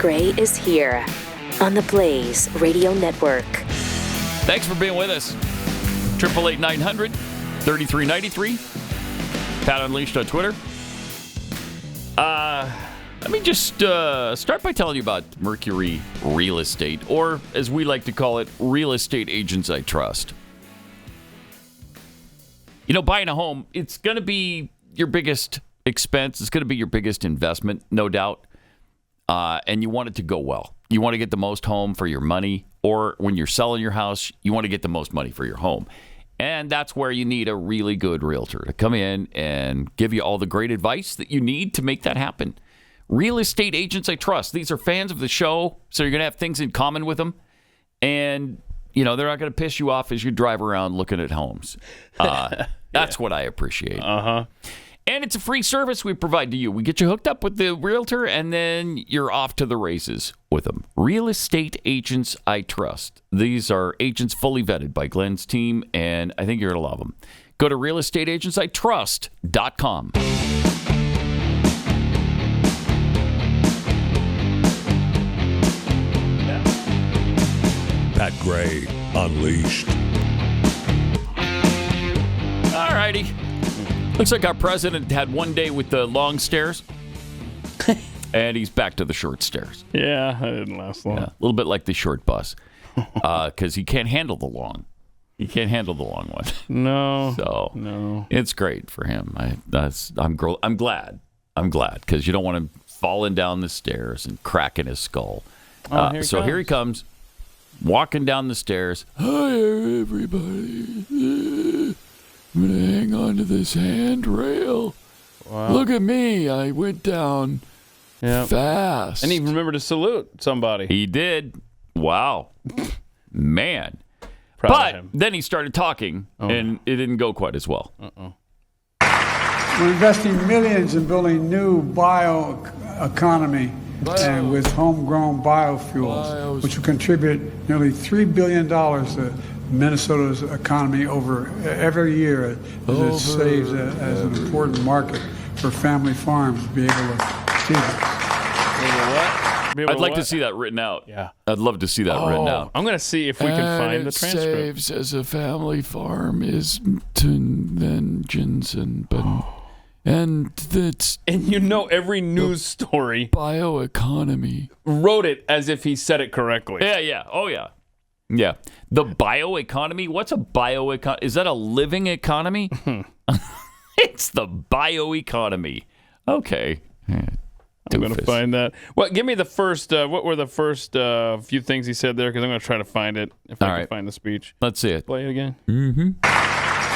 Gray is here on the Blaze Radio Network. Thanks for being with us. 888-900-3393. Pat Unleashed on Twitter. Let me just start by telling you about Mercury Real Estate, or as we like to call it, Real Estate Agents I Trust. You know, buying a home, it's going to be your biggest expense. It's going to be your biggest investment, no doubt. And you want it to go well. You want to get the most home for your money, or when you're selling your house, you want to get the most money for your home. And that's where you need a really good realtor to come in and give you all the great advice that you need to make that happen. Real Estate Agents I Trust. These are fans of the show, so you're going to have things in common with them. And, you know, they're not going to piss you off as you drive around looking at homes. That's what I appreciate. Uh-huh. And it's a free service we provide to you. We get you hooked up with the realtor, and then you're off to the races with them. Real Estate Agents I Trust. These are agents fully vetted by Glenn's team, and I think you're going to love them. Go to realestateagentsitrust.com. Pat Gray Unleashed. All righty. Looks like our president had one day with the long stairs, and he's back to the short stairs. Yeah, that didn't last long. Yeah, a little bit like the short bus, because he can't handle the long. He can't handle the long one. No. So no, it's great for him. I'm glad. I'm glad, because you don't want him falling down the stairs and cracking his skull. Here he comes, walking down the stairs. Hi, everybody. I'm going to hang on to this handrail. Wow. Look at me. I went down fast. And he remembered to salute somebody. He did. Wow. Man. Proud of him. Then he started talking, and it didn't go quite as well. We're investing millions in building new bioeconomy and with homegrown biofuels, which will contribute nearly $3 billion to Minnesota's economy over every year, as it saves as an important market for family farms to be able to see that. I'd like to see that written out. Yeah. I'd love to see that written out. I'm going to see if we can find the transcript. Saves as a family farm is vengeance and that's and you know every news story bioeconomy wrote it as if he said it correctly. Yeah. Oh yeah. Yeah. The bioeconomy? What's a bioeconomy? Is that a living economy? It's the bioeconomy. Okay. I'm going to find that. Well, give me the first, what were the first few things he said there? Because I'm going to try to find it if I can find the speech. Let's see it. Play it again. Mm-hmm.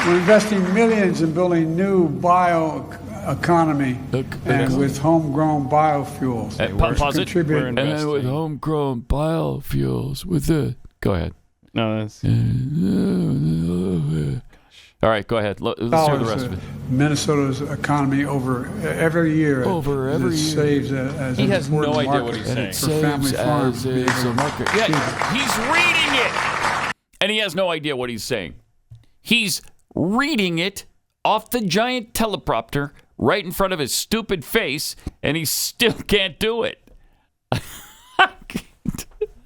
We're investing millions in building new bioeconomy and with homegrown biofuels. Pause it. And then with homegrown biofuels. With the... Go ahead. No, that's... All right, go ahead. Let's hear the rest of it. Minnesota's economy over every year. Saves as he has no idea what he's saying. For family farms. Yeah, he's reading it. And he has no idea what he's saying. He's reading it off the giant teleprompter right in front of his stupid face, and he still can't do it.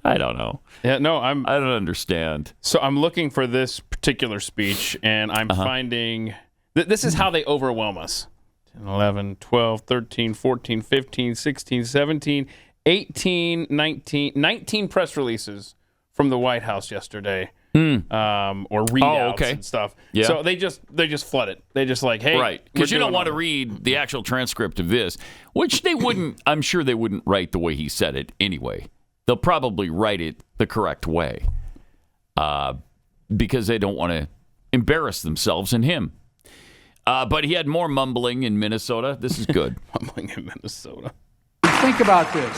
I don't know. Yeah, no, I don't understand. So I'm looking for this particular speech, and I'm finding... this is how they overwhelm us. 10, 11, 12, 13, 14, 15, 16, 17, 18, 19 press releases from the White House yesterday. Or readouts and stuff. Yeah. So they just flood it. They just like, hey, right, because you don't want to read the actual transcript of this, which they wouldn't. I'm sure they wouldn't write the way he said it anyway. They'll probably write it the correct way, because they don't want to embarrass themselves and him. But he had more mumbling in Minnesota. This is good. Mumbling in Minnesota. Think about this.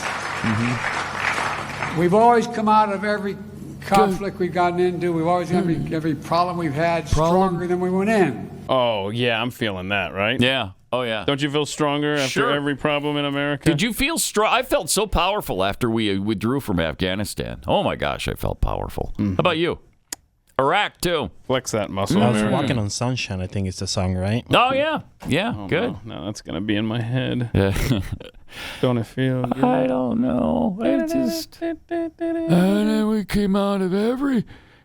We've always come out of every conflict we've gotten into. We've always every problem we've had stronger than we went in. Oh, yeah, I'm feeling that, right? Yeah. Oh, yeah. Don't you feel stronger after every problem in America? Did you feel strong? I felt so powerful after we withdrew from Afghanistan. Oh, my gosh, I felt powerful. How about you? Iraq, too. Flex that muscle. I was walking on sunshine, I think it's the song, right? Oh, yeah. Yeah, good. No, that's going to be in my head. Don't it feel good? I don't know. I just... And then we came out of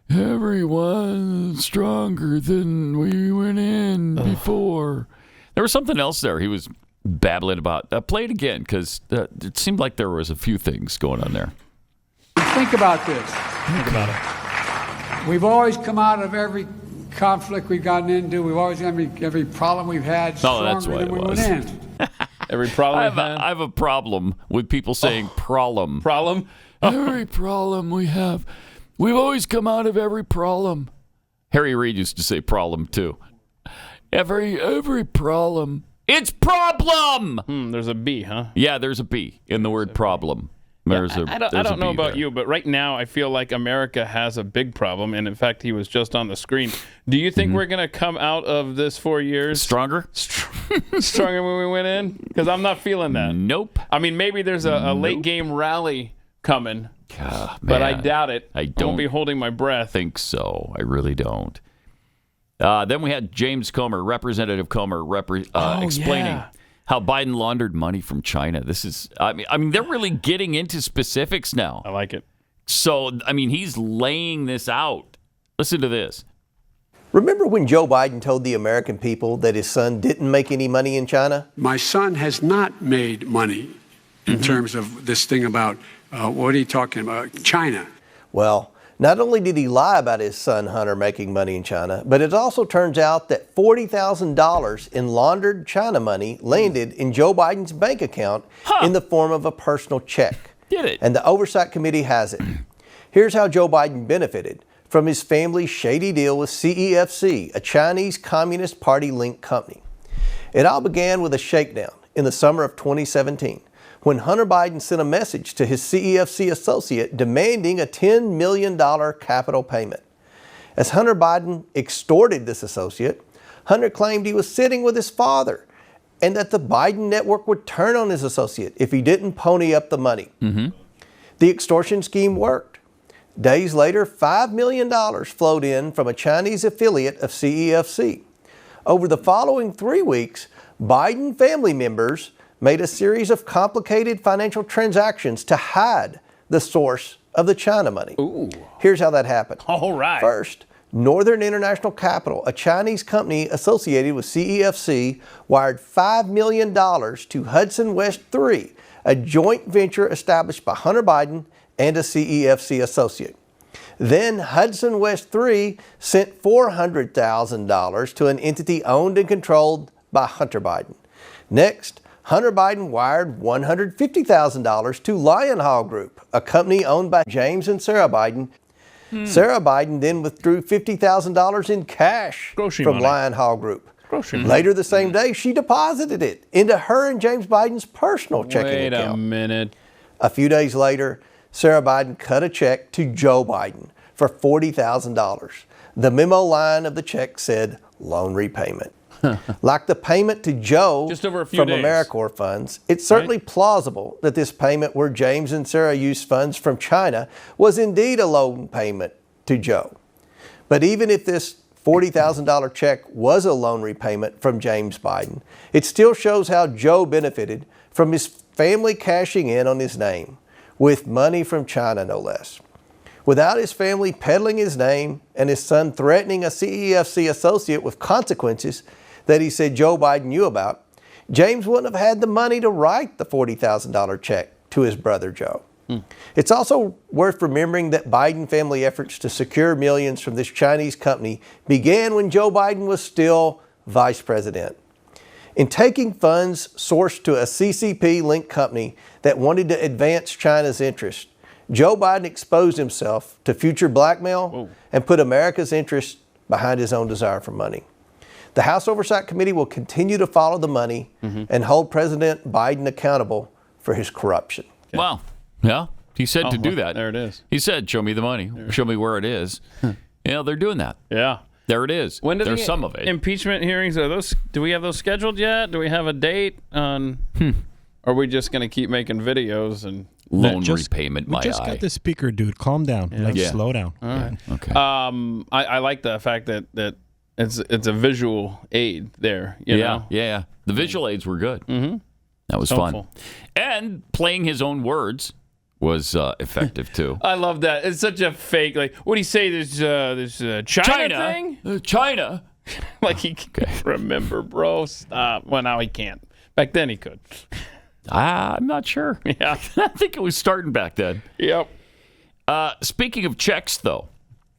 everyone stronger than we went in before. There was something else there he was babbling about. Play it again, because it seemed like there was a few things going on there. Think about this. Think about it. We've always come out of every conflict we've gotten into. We've always every problem we've had stronger than we went in. Every problem I have a problem with people saying problem. Problem? Every problem we have. We've always come out of every problem. Harry Reid used to say problem, too. Every problem. It's problem! There's a B, huh? Yeah, there's a B in the word problem. I don't know about you, but right now I feel like America has a big problem, and in fact, he was just on the screen. Do you think we're going to come out of this 4 years Stronger? stronger when we went in? Because I'm not feeling that. Nope. I mean, maybe there's a late game rally coming, but I doubt it. I won't be holding my breath. think so. I really don't. Then we had James Comer, Representative Comer, explaining how Biden laundered money from China. This is, I mean, they're really getting into specifics now. I like it. So, I mean, he's laying this out. Listen to this. Remember when Joe Biden told the American people that his son didn't make any money in China? My son has not made money in terms of this thing about, what are you talking about, China? Well, not only did he lie about his son Hunter making money in China, but it also turns out that $40,000 in laundered China money landed in Joe Biden's bank account in the form of a personal check. Did it? And the Oversight Committee has it. Here's how Joe Biden benefited from his family's shady deal with CEFC, a Chinese Communist Party-linked company. It all began with a shakedown in the summer of 2017. When Hunter Biden sent a message to his CEFC associate demanding a $10 million capital payment. As Hunter Biden extorted this associate, Hunter claimed he was sitting with his father and that the Biden network would turn on his associate if he didn't pony up the money. The extortion scheme worked. Days later, $5 million flowed in from a Chinese affiliate of CEFC. Over the following 3 weeks, Biden family members made a series of complicated financial transactions to hide the source of the China money. Ooh. Here's how that happened. All right. First, Northern International Capital, a Chinese company associated with CEFC, wired $5 million to Hudson West 3, a joint venture established by Hunter Biden and a CEFC associate. Then Hudson West 3 sent $400,000 to an entity owned and controlled by Hunter Biden. Next, Hunter Biden wired $150,000 to Lion Hall Group, a company owned by James and Sarah Biden. Sarah Biden then withdrew $50,000 in cash Grocery from money. Lion Hall Group. Grocery Later the same day, she deposited it into her and James Biden's personal checking Wait account. a minute. A few days later, Sarah Biden cut a check to Joe Biden for $40,000. The memo line of the check said loan repayment. Like the payment to Joe Just over a few from days. AmeriCorps funds, it's certainly plausible that this payment where James and Sarah used funds from China was indeed a loan payment to Joe. But even if this $40,000 check was a loan repayment from James Biden, it still shows how Joe benefited from his family cashing in on his name, with money from China no less. Without his family peddling his name and his son threatening a CEFC associate with consequences that he said Joe Biden knew about, James wouldn't have had the money to write the $40,000 check to his brother Joe. It's also worth remembering that Biden family efforts to secure millions from this Chinese company began when Joe Biden was still vice president. In taking funds sourced to a CCP-linked company that wanted to advance China's interests, Joe Biden exposed himself to future blackmail and put America's interests behind his own desire for money. The House Oversight Committee will continue to follow the money and hold President Biden accountable for his corruption. Wow. Yeah. He said to do that. There it is. He said, show me the money. Show me where it is. They're doing that. Yeah. There it is. When do There's some of it. Impeachment hearings, are those? Do we have those scheduled yet? Do we have a date on? Or are we just going to keep making videos and Loan repayment, We my just eye. got the speaker, dude. Calm down. Yeah. Slow down. All right. Okay. I like the fact that it's a visual aid there. You know? Yeah. The visual aids were good. That was fun. And playing his own words was effective, too. I love that. It's such a fake, like, what do you say, this China thing? China. Like he can't remember, bro. Stop. Well, now he can't. Back then he could. I'm not sure. Yeah. I think it was starting back then. Yep. Speaking of checks, though,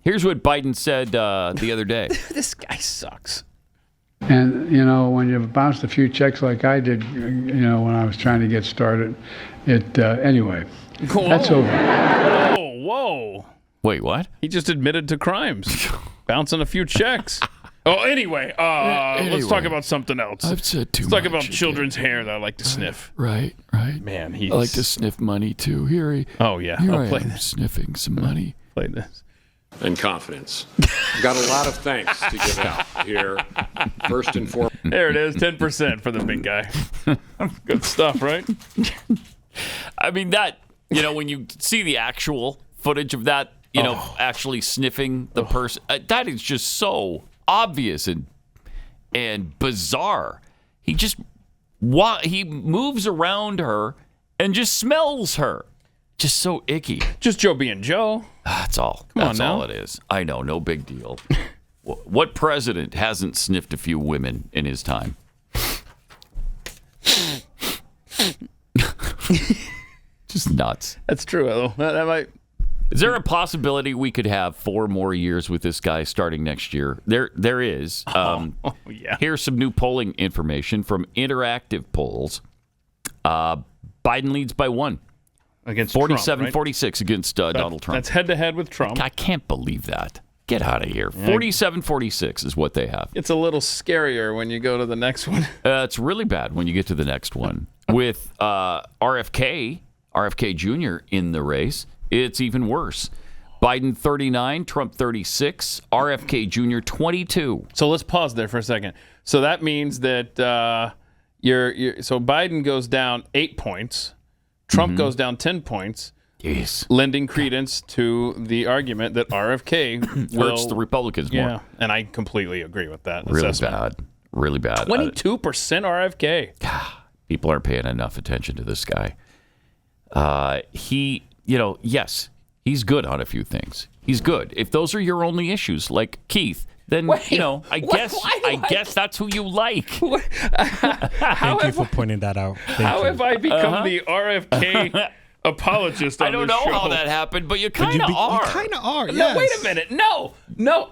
here's what Biden said the other day. This guy sucks. And, when you've bounced a few checks like I did, when I was trying to get started, anyway, that's over. Whoa. Wait, what? He just admitted to crimes. Bouncing a few checks. Oh, anyway, let's talk about something else. I've said too much. Let's talk about children's hair that I like to sniff. Right. Man, I like to sniff money, too. Here I'll play am this. sniffing some money. Play this. And confidence. I've got a lot of thanks to give out here. First and foremost. There it is, 10% for the big guy. Good stuff, right? I mean, that, when you see the actual footage of that, actually sniffing the person, that is just so obvious and bizarre. He just he moves around her and just smells her. Just so icky. Just Joe being Joe. That's all. That's all it is. I know, no big deal. What president hasn't sniffed a few women in his time? Just nuts. That's true, though. That might. Is there a possibility we could have 4 more years with this guy starting next year? There is. Yeah. Here's some new polling information from Interactive Polls. Biden leads by 1. Against 47-46 against Donald Trump. That's head-to-head with Trump. I can't believe that. Get out of here. 47-46 is what they have. It's a little scarier when you go to the next one. It's really bad when you get to the next one. With RFK Jr. in the race, it's even worse. Biden 39, Trump 36, RFK Jr. 22. So let's pause there for a second. So that means that so Biden goes down 8 points. Trump goes down 10 points, lending credence to the argument that RFK hurts the Republicans more. Yeah, and I completely agree with that assessment. Really bad. 22% RFK. People aren't paying enough attention to this guy. Yes, he's good on a few things. He's good. If those are your only issues, like Keith, then I guess that's who you like. Thank you for pointing that out. How have I become the RFK apologist on I don't this know show? how that happened, but you kind of are. You kind of are, yes. No, wait a minute. No,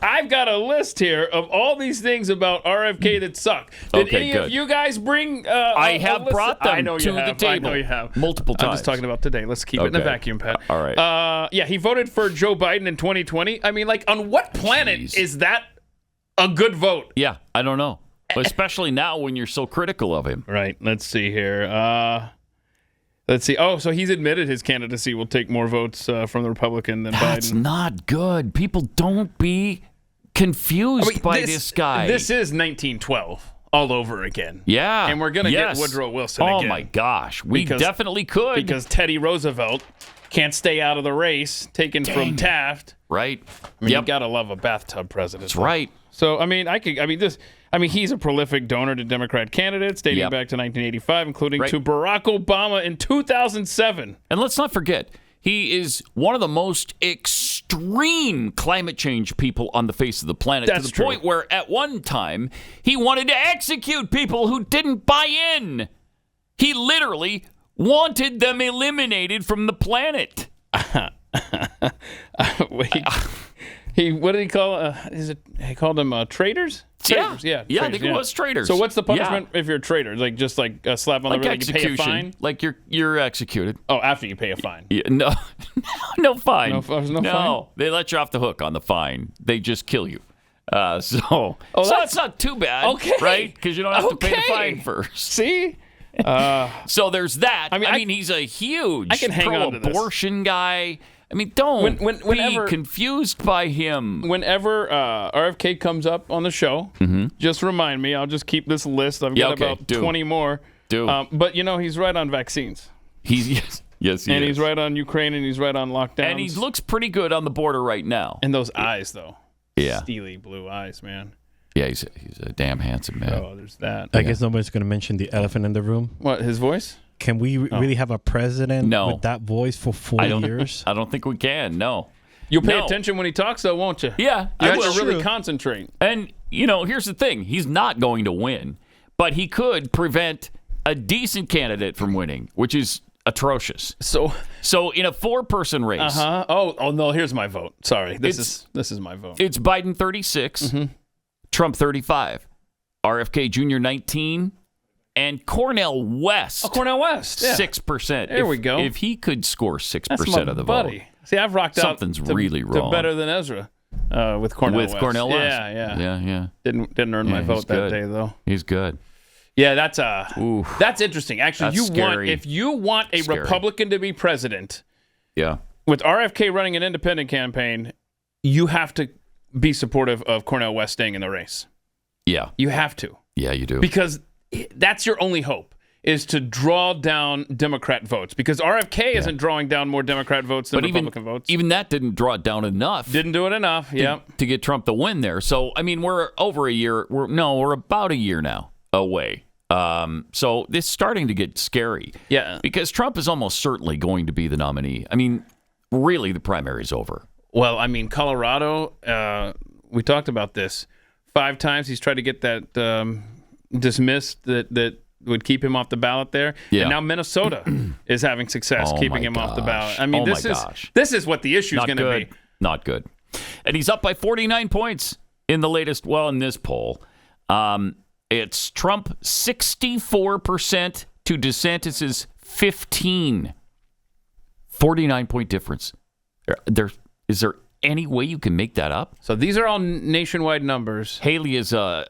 I've got a list here of all these things about RFK that suck. Did any of you guys bring I have brought them to the table. I know you have. Multiple times. I'm just talking about today. Let's keep it in the vacuum, Pat. All right. He voted for Joe Biden in 2020. I mean, like, on what planet is that a good vote? Yeah, I don't know. Especially now when you're so critical of him. Right. Let's see here. Let's see. Oh, so he's admitted his candidacy will take more votes from the Republican than Biden. That's not good. People don't be confused by this guy. This is 1912 all over again. Yeah. And we're going to get Woodrow Wilson again. Oh, my gosh. We definitely could. Because Teddy Roosevelt can't stay out of the race, taken from Taft. Right. I mean, you got to love a bathtub president. That's right. So, he's a prolific donor to Democrat candidates dating back to 1985, including to Barack Obama in 2007. And let's not forget, he is one of the most extreme climate change people on the face of the planet. That's to the point where at one time he wanted to execute people who didn't buy in. He literally wanted them eliminated from the planet. What did he call? He called them traitors. Traitors, yeah. I think it was traitors. So what's the punishment if you're a traitor? Like just like a slap on the wrist, like you pay a fine. Like you're executed. Oh, after you pay a fine. Yeah, no fine. No fine. They let you off the hook on the fine. They just kill you. So that's not too bad, right? Because you don't have to pay the fine first. See. So there's that. I mean, he's a huge pro-abortion guy. I mean, don't be confused by him. Whenever RFK comes up on the show, just remind me. I'll just keep this list. I've got about 20 more. But, he's right on vaccines. Yes, he is. And he's right on Ukraine, and he's right on lockdowns. And he looks pretty good on the border right now. And those eyes, though. Yeah. Steely blue eyes, man. Yeah, he's a damn handsome man. Oh, there's that. I guess nobody's going to mention the elephant in the room. What, his voice? Can we really have a president with that voice for 4 years? I don't think we can. No. You'll pay attention when he talks, though, won't you? Yeah, you have to really concentrate. And here's the thing: he's not going to win, but he could prevent a decent candidate from winning, which is atrocious. So in a 4-person race. Oh no, here's my vote. Sorry. This is my vote. It's Biden 36, Trump 35, RFK Jr. 19, and Cornel West. Oh, Cornel West. Yeah. 6%. There we go. If he could score 6% of the vote. See, I've rocked Something's really wrong. To better than Ezra with Cornel West. With Cornel West. Yeah. Didn't earn my vote that day, though. He's good. Yeah, that's interesting. Actually, if you want a Republican to be president, with RFK running an independent campaign, you have to be supportive of Cornel West staying in the race. Yeah. You have to. Yeah, you do. Because that's your only hope, is to draw down Democrat votes. Because RFK isn't drawing down more Democrat votes than Republican votes. Even that didn't draw it down enough. Didn't do it enough, to get Trump the win there. So, I mean, we're over a year. We're about a year now away. So this is starting to get scary. Yeah. Because Trump is almost certainly going to be the nominee. I mean, really, the primary's over. Well, I mean, Colorado, we talked about this. 5 times he's tried to get that dismissed that would keep him off the ballot there. Yeah. And now Minnesota is having success keeping him off the ballot. I mean, this is what the issue is going to be. Not good. And he's up by 49 points in the latest, in this poll. It's Trump 64% to DeSantis's 15. 49-point difference. Is there any way you can make that up? So these are all nationwide numbers. Haley is a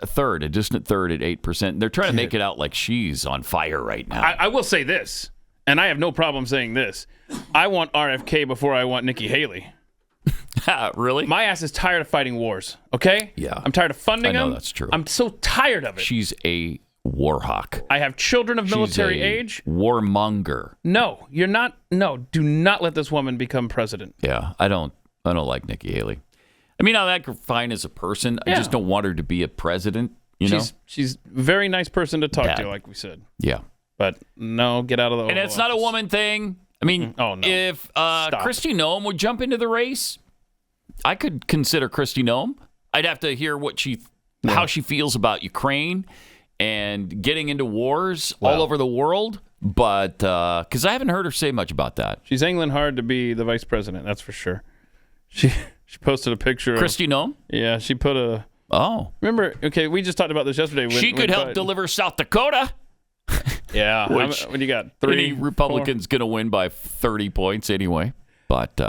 distant third at 8%. They're trying to make it out like she's on fire right now. I will say this, and I have no problem saying this. I want RFK before I want Nikki Haley. Really? My ass is tired of fighting wars, okay? Yeah. I'm tired of funding them. I know that's true. I'm so tired of it. She's a war hawk. I have children of military age. Warmonger. No, you're not. No, do not let this woman become president. Yeah, I don't like Nikki Haley. I mean, I like her fine as a person. I just don't want her to be a president, She's a very nice person to talk to, like we said. Yeah. But no, get out of the And it's not a woman thing. I mean, if Kristi Noem would jump into the race, I could consider Kristi Noem. I'd have to hear how she feels about Ukraine and getting into wars all over the world. But because I haven't heard her say much about that. She's angling hard to be the vice president, that's for sure. She posted a picture of Kristi Noem? Yeah, she put a... Oh. Remember, okay, we just talked about this yesterday. She could help deliver South Dakota. Yeah. When you got 3... Any Republican's going to win by 30 points anyway. But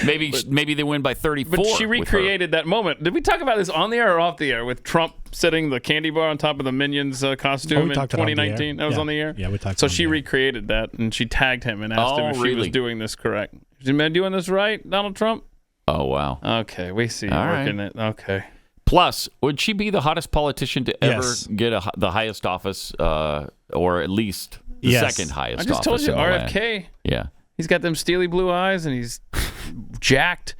maybe they win by 34. But she recreated that moment. Did we talk about this on the air or off the air with Trump setting the candy bar on top of the Minions costume in 2019? That was on the air? Yeah, we talked So she recreated that, and she tagged him and asked him if she was doing this correct. Is the man doing this right, Donald Trump? Oh, wow. Okay, we see you working it. Okay. Plus, would she be the hottest politician to ever get the highest office, or at least the second highest office? I just told you, RFK. Yeah. He's got them steely blue eyes, and he's jacked.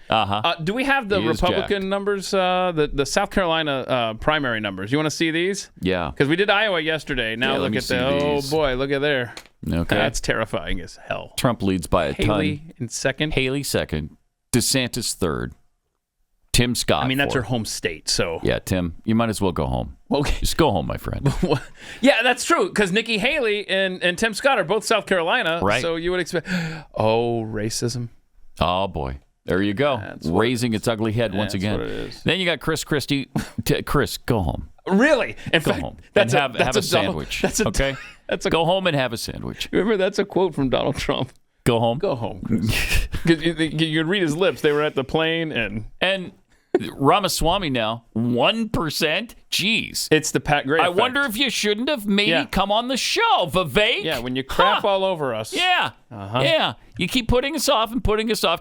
Do we have the Republican numbers, the South Carolina primary numbers? You want to see these? Yeah. Because we did Iowa yesterday. Now look at oh boy, look at there. Okay. That's terrifying as hell. Trump leads by a ton. Haley in second. Haley second. DeSantis third. Tim Scott. I mean, that's fourth. her home state, so. Yeah, Tim, you might as well go home. Okay. Just go home, my friend. Yeah, that's true, because Nikki Haley and Tim Scott are both South Carolina, right? So you would expect, racism. Oh, boy. There you go. Raising its ugly head once again. That's what it is. Then you got Chris Christie. Chris, go home. Really? In go fact, home. That's and have a sandwich. Okay? Go home and have a sandwich. Remember, that's a quote from Donald Trump. Go home? Go home, Chris. You'd read his lips. They were at the plane and Ramaswamy now, 1%? Jeez. It's the Pat Gray effect. I wonder if you shouldn't have maybe come on the show, Vivek. Yeah, when you crap all over us. Yeah. Yeah. You keep putting us off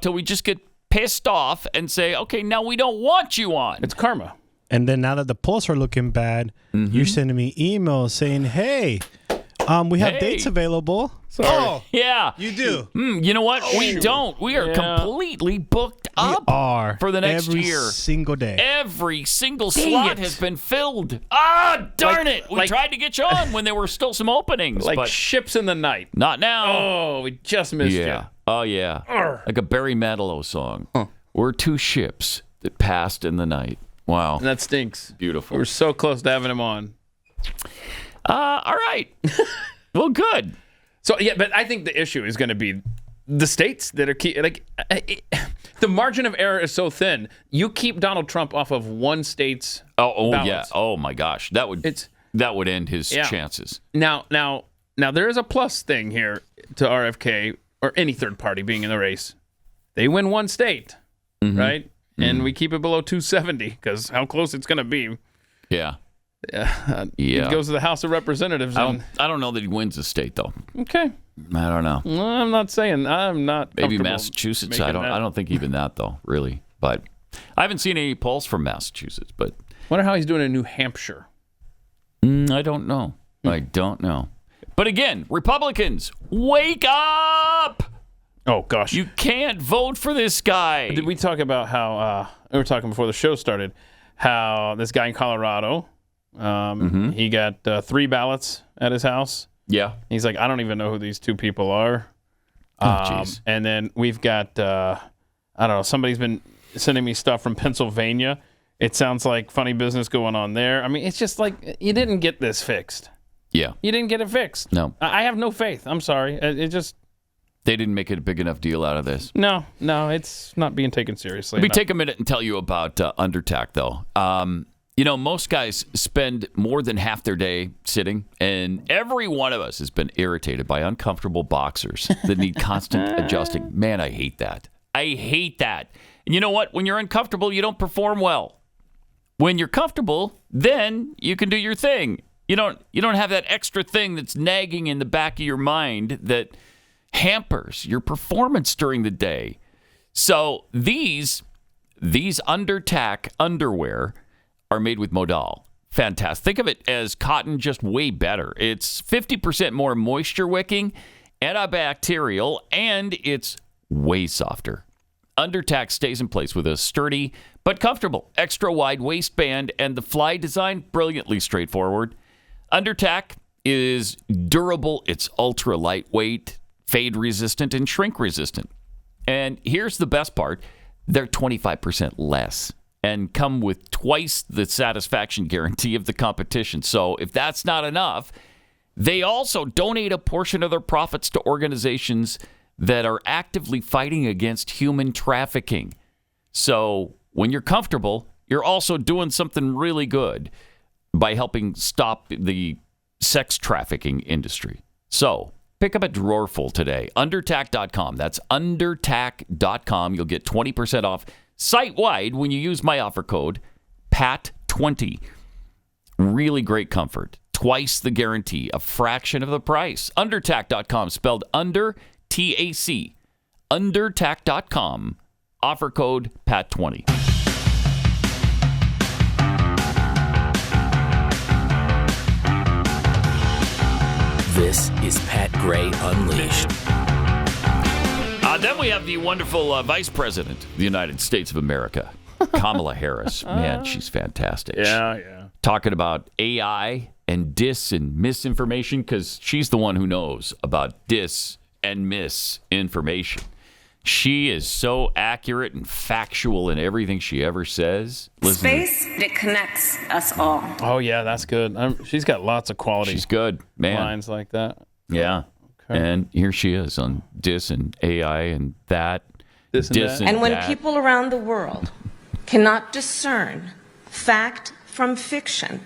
till we just get pissed off and say, okay, now we don't want you on. It's karma. And then now that the polls are looking bad, you're sending me emails saying, hey, We have dates available. Oh, yeah. You do. You know what? We don't. We are completely booked up for the next every year. Single day. Every single slot has been filled. Ah, darn it. We tried to get you on when there were still some openings. Like but ships in the night. Not now. Oh, we just missed you. Oh, yeah. Like a Barry Manilow song. We're two ships that passed in the night. Wow. And that stinks. Beautiful. We're so close to having him on. All right. Well, good. So, yeah, but I think the issue is going to be the states that are the margin of error is so thin. You keep Donald Trump off of one state's ballots. Yeah. Oh, my gosh. That would end his chances. Now, there is a plus thing here to RFK or any third party being in the race. They win one state, right? And we keep it below 270 because how close it's going to be. Yeah. He goes to the House of Representatives. I don't know that he wins the state, though. Okay. I don't know. Well, I'm not saying. I'm not. Maybe Massachusetts. I don't think even that, though, really. But I haven't seen any polls from Massachusetts. But wonder how he's doing in New Hampshire. I don't know. I don't know. But again, Republicans, wake up! Oh, gosh. You can't vote for this guy. Did we talk about how, we were talking before the show started, how this guy in Colorado, he got 3 ballots at his house. Yeah. He's like, I don't even know who these 2 people are. And then we've got, I don't know, somebody's been sending me stuff from Pennsylvania. It sounds like funny business going on there. I mean, it's just like, you didn't get this fixed. Yeah. You didn't get it fixed. No. I have no faith. I'm sorry. It just... They didn't make it a big enough deal out of this. No, it's not being taken seriously. Let me take a minute and tell you about Undertack, though. Most guys spend more than half their day sitting, and every one of us has been irritated by uncomfortable boxers that need constant adjusting. Man, I hate that. I hate that. And you know what? When you're uncomfortable, you don't perform well. When you're comfortable, then you can do your thing. You don't have that extra thing that's nagging in the back of your mind that hampers your performance during the day. So these Undertack underwear are made with modal. Fantastic. Think of it as cotton, just way better. It's 50% more moisture wicking, antibacterial, and it's way softer. Undertack stays in place with a sturdy but comfortable extra wide waistband, and the fly design brilliantly straightforward. Undertack is durable. It's ultra lightweight, fade resistant, and shrink resistant. And here's the best part. They're 25% less and come with twice the satisfaction guarantee of the competition. So if that's not enough, they also donate a portion of their profits to organizations that are actively fighting against human trafficking. So when you're comfortable, you're also doing something really good by helping stop the sex trafficking industry. So pick up a drawerful today. Undertack.com. That's undertack.com. You'll get 20% off site-wide when you use my offer code PAT20. Really great comfort. Twice the guarantee. A fraction of the price. Undertack.com. Spelled under TAC. Undertack.com. Offer code PAT20. This is Pat Gray Unleashed. Then we have the wonderful Vice President of the United States of America, Kamala Harris. Man, she's fantastic. Yeah. Talking about AI and dis and misinformation, because she's the one who knows about dis and misinformation. She is so accurate and factual in everything she ever says. Space that connects us all. Oh, yeah, that's good. She's got lots of quality. She's good, man. Lines like that. Yeah. Okay. And here she is on dis and AI and that. Dis and that. And when people around the world cannot discern fact from fiction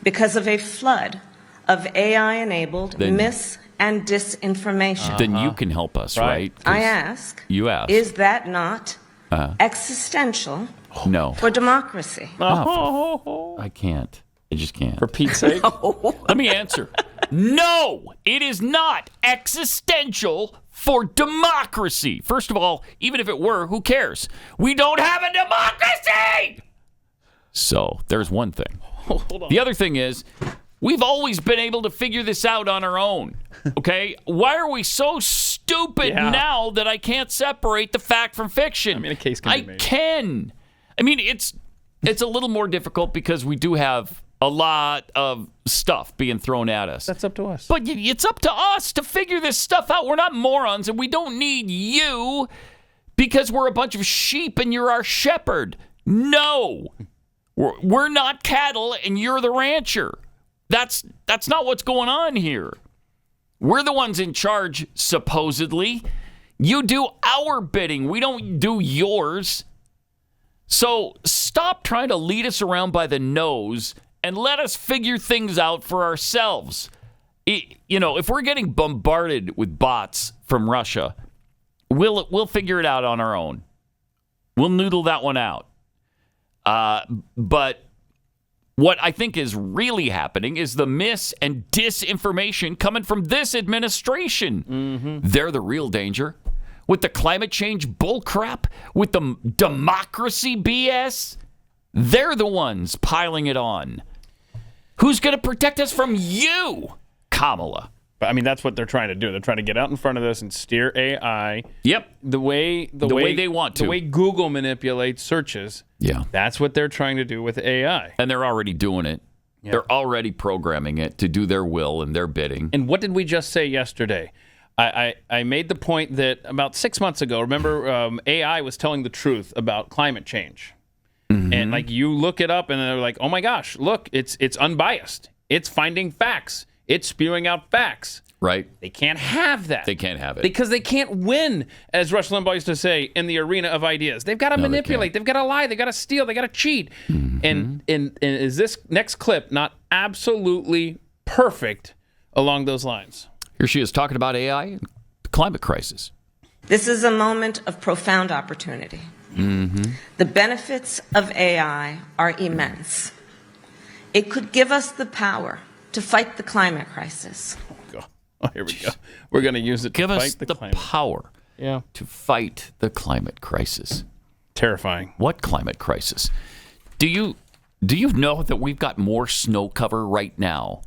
because of a flood of AI-enabled mis- and disinformation. Then you can help us, right? I ask. You ask. Is that not existential for democracy? I can't. I just can't. For Pete's sake? Let me answer. No, it is not existential for democracy. First of all, even if it were, who cares? We don't have a democracy! So, there's one thing. Hold on. The other thing is, We've always been able to figure this out on our own. Okay? Why are we so stupid now that I can't separate the fact from fiction? I mean, a case can be made. I can. I mean, it's a little more difficult because we do have a lot of stuff being thrown at us. That's up to us. But it's up to us to figure this stuff out. We're not morons, and we don't need you because we're a bunch of sheep and you're our shepherd. No. We're not cattle and you're the rancher. That's not what's going on here. We're the ones in charge, supposedly. You do our bidding. We don't do yours. So stop trying to lead us around by the nose and let us figure things out for ourselves. If we're getting bombarded with bots from Russia, we'll figure it out on our own. We'll noodle that one out. But what I think is really happening is the mis and disinformation coming from this administration. Mm-hmm. They're the real danger. With the climate change bullcrap, with the democracy BS, they're the ones piling it on. Who's going to protect us from you, Kamala? But I mean, that's what they're trying to do. They're trying to get out in front of this and steer AI. Yep. The way they want to. The way Google manipulates searches. Yeah. That's what they're trying to do with AI. And they're already doing it. Yep. They're already programming it to do their will and their bidding. And what did we just say yesterday? I made the point that about 6 months ago, remember, AI was telling the truth about climate change. Mm-hmm. And like you look it up and they're like, oh my gosh, look, it's unbiased. It's finding facts. It's spewing out facts. Right. They can't have that. They can't have it. Because they can't win, as Rush Limbaugh used to say, in the arena of ideas. They've got to manipulate. They've got to lie. They've got to steal. They've got to cheat. Mm-hmm. And is this next clip not absolutely perfect along those lines? Here she is talking about AI and the climate crisis. This is a moment of profound opportunity. Mm-hmm. The benefits of AI are immense. It could give us the power to fight the climate crisis. Oh, here we go. We're going to use it to fight the climate. Power to fight the climate crisis. Terrifying. What climate crisis? Do you know that we've got more snow cover right now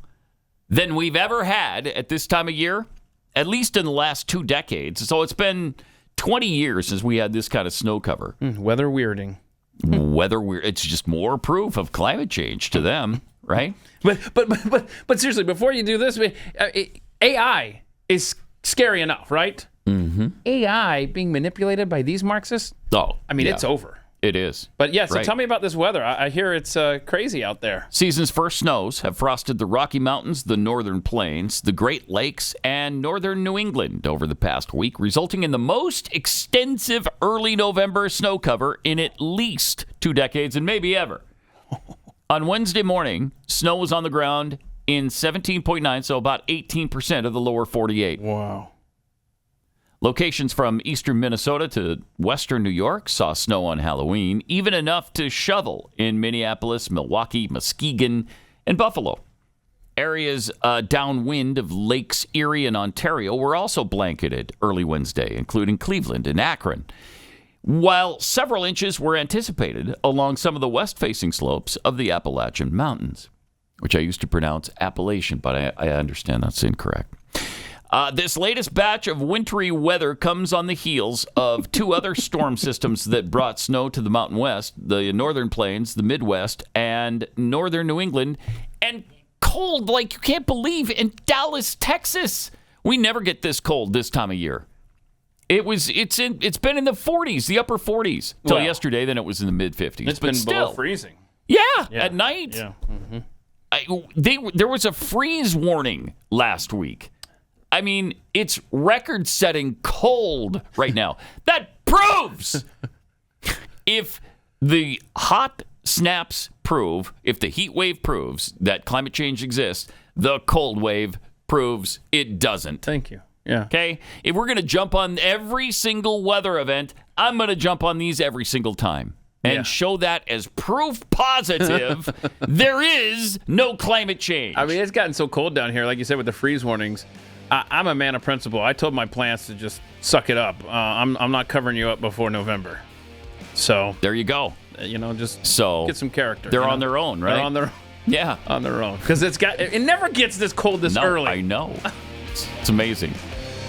than we've ever had at this time of year? At least in the last 2 decades. So it's been 20 years since we had this kind of snow cover. Weather weirding. It's just more proof of climate change to them, right? But seriously, before you do this, AI is scary enough, right? Mm-hmm. AI being manipulated by these Marxists? Oh, I mean, it's over. It is. But yeah, so tell me about this weather. I hear it's crazy out there. Season's first snows have frosted the Rocky Mountains, the Northern Plains, the Great Lakes, and northern New England over the past week, resulting in the most extensive early November snow cover in at least 2 decades and maybe ever. On Wednesday morning, snow was on the ground in 17.9, so about 18% of the lower 48. Wow. Locations from eastern Minnesota to western New York saw snow on Halloween, even enough to shovel in Minneapolis, Milwaukee, Muskegon, and Buffalo. Areas downwind of Lakes Erie and Ontario were also blanketed early Wednesday, including Cleveland and Akron, while several inches were anticipated along some of the west-facing slopes of the Appalachian Mountains, which I used to pronounce Appalachian, but I understand that's incorrect. This latest batch of wintry weather comes on the heels of 2 other storm systems that brought snow to the Mountain West, the Northern Plains, the Midwest, and northern New England, and cold like you can't believe in Dallas, Texas. We never get this cold this time of year. It's been in the 40s, the upper 40s, till yesterday. Then it was in the mid 50s. It's been below freezing. Yeah, at night. Yeah. Mm-hmm. There was a freeze warning last week. I mean, it's record-setting cold right now. That proves if the hot snaps prove, if the heat wave proves that climate change exists, the cold wave proves it doesn't. Thank you. Yeah. Okay? If we're going to jump on every single weather event, I'm going to jump on these every single time and show that as proof positive there is no climate change. I mean, it's gotten so cold down here, like you said, with the freeze warnings. I'm a man of principle. I told my plants to just suck it up. I'm not covering you up before November. So there you go. Just get some character. They're on their own, right? They're on their own. Yeah. On their own. Because it never gets this cold this early. I know. It's amazing.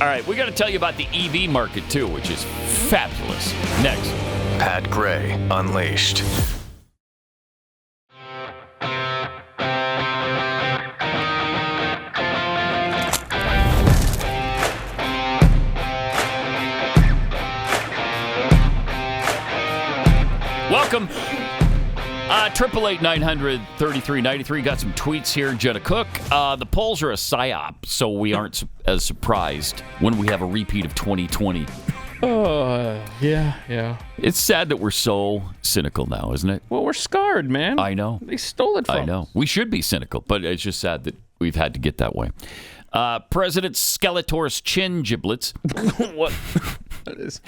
All right, we got to tell you about the EV market, too, which is fabulous. Next. Pat Gray Unleashed. Welcome. 888-900-3393. Got some tweets here. Jenna Cook. The polls are a psyop, so we aren't as surprised when we have a repeat of 2020. Yeah. It's sad that we're so cynical now, isn't it? Well, we're scarred, man. I know. They stole it from us. I know. We should be cynical, but it's just sad that we've had to get that way. President Skeletor's chin giblets. What? That is.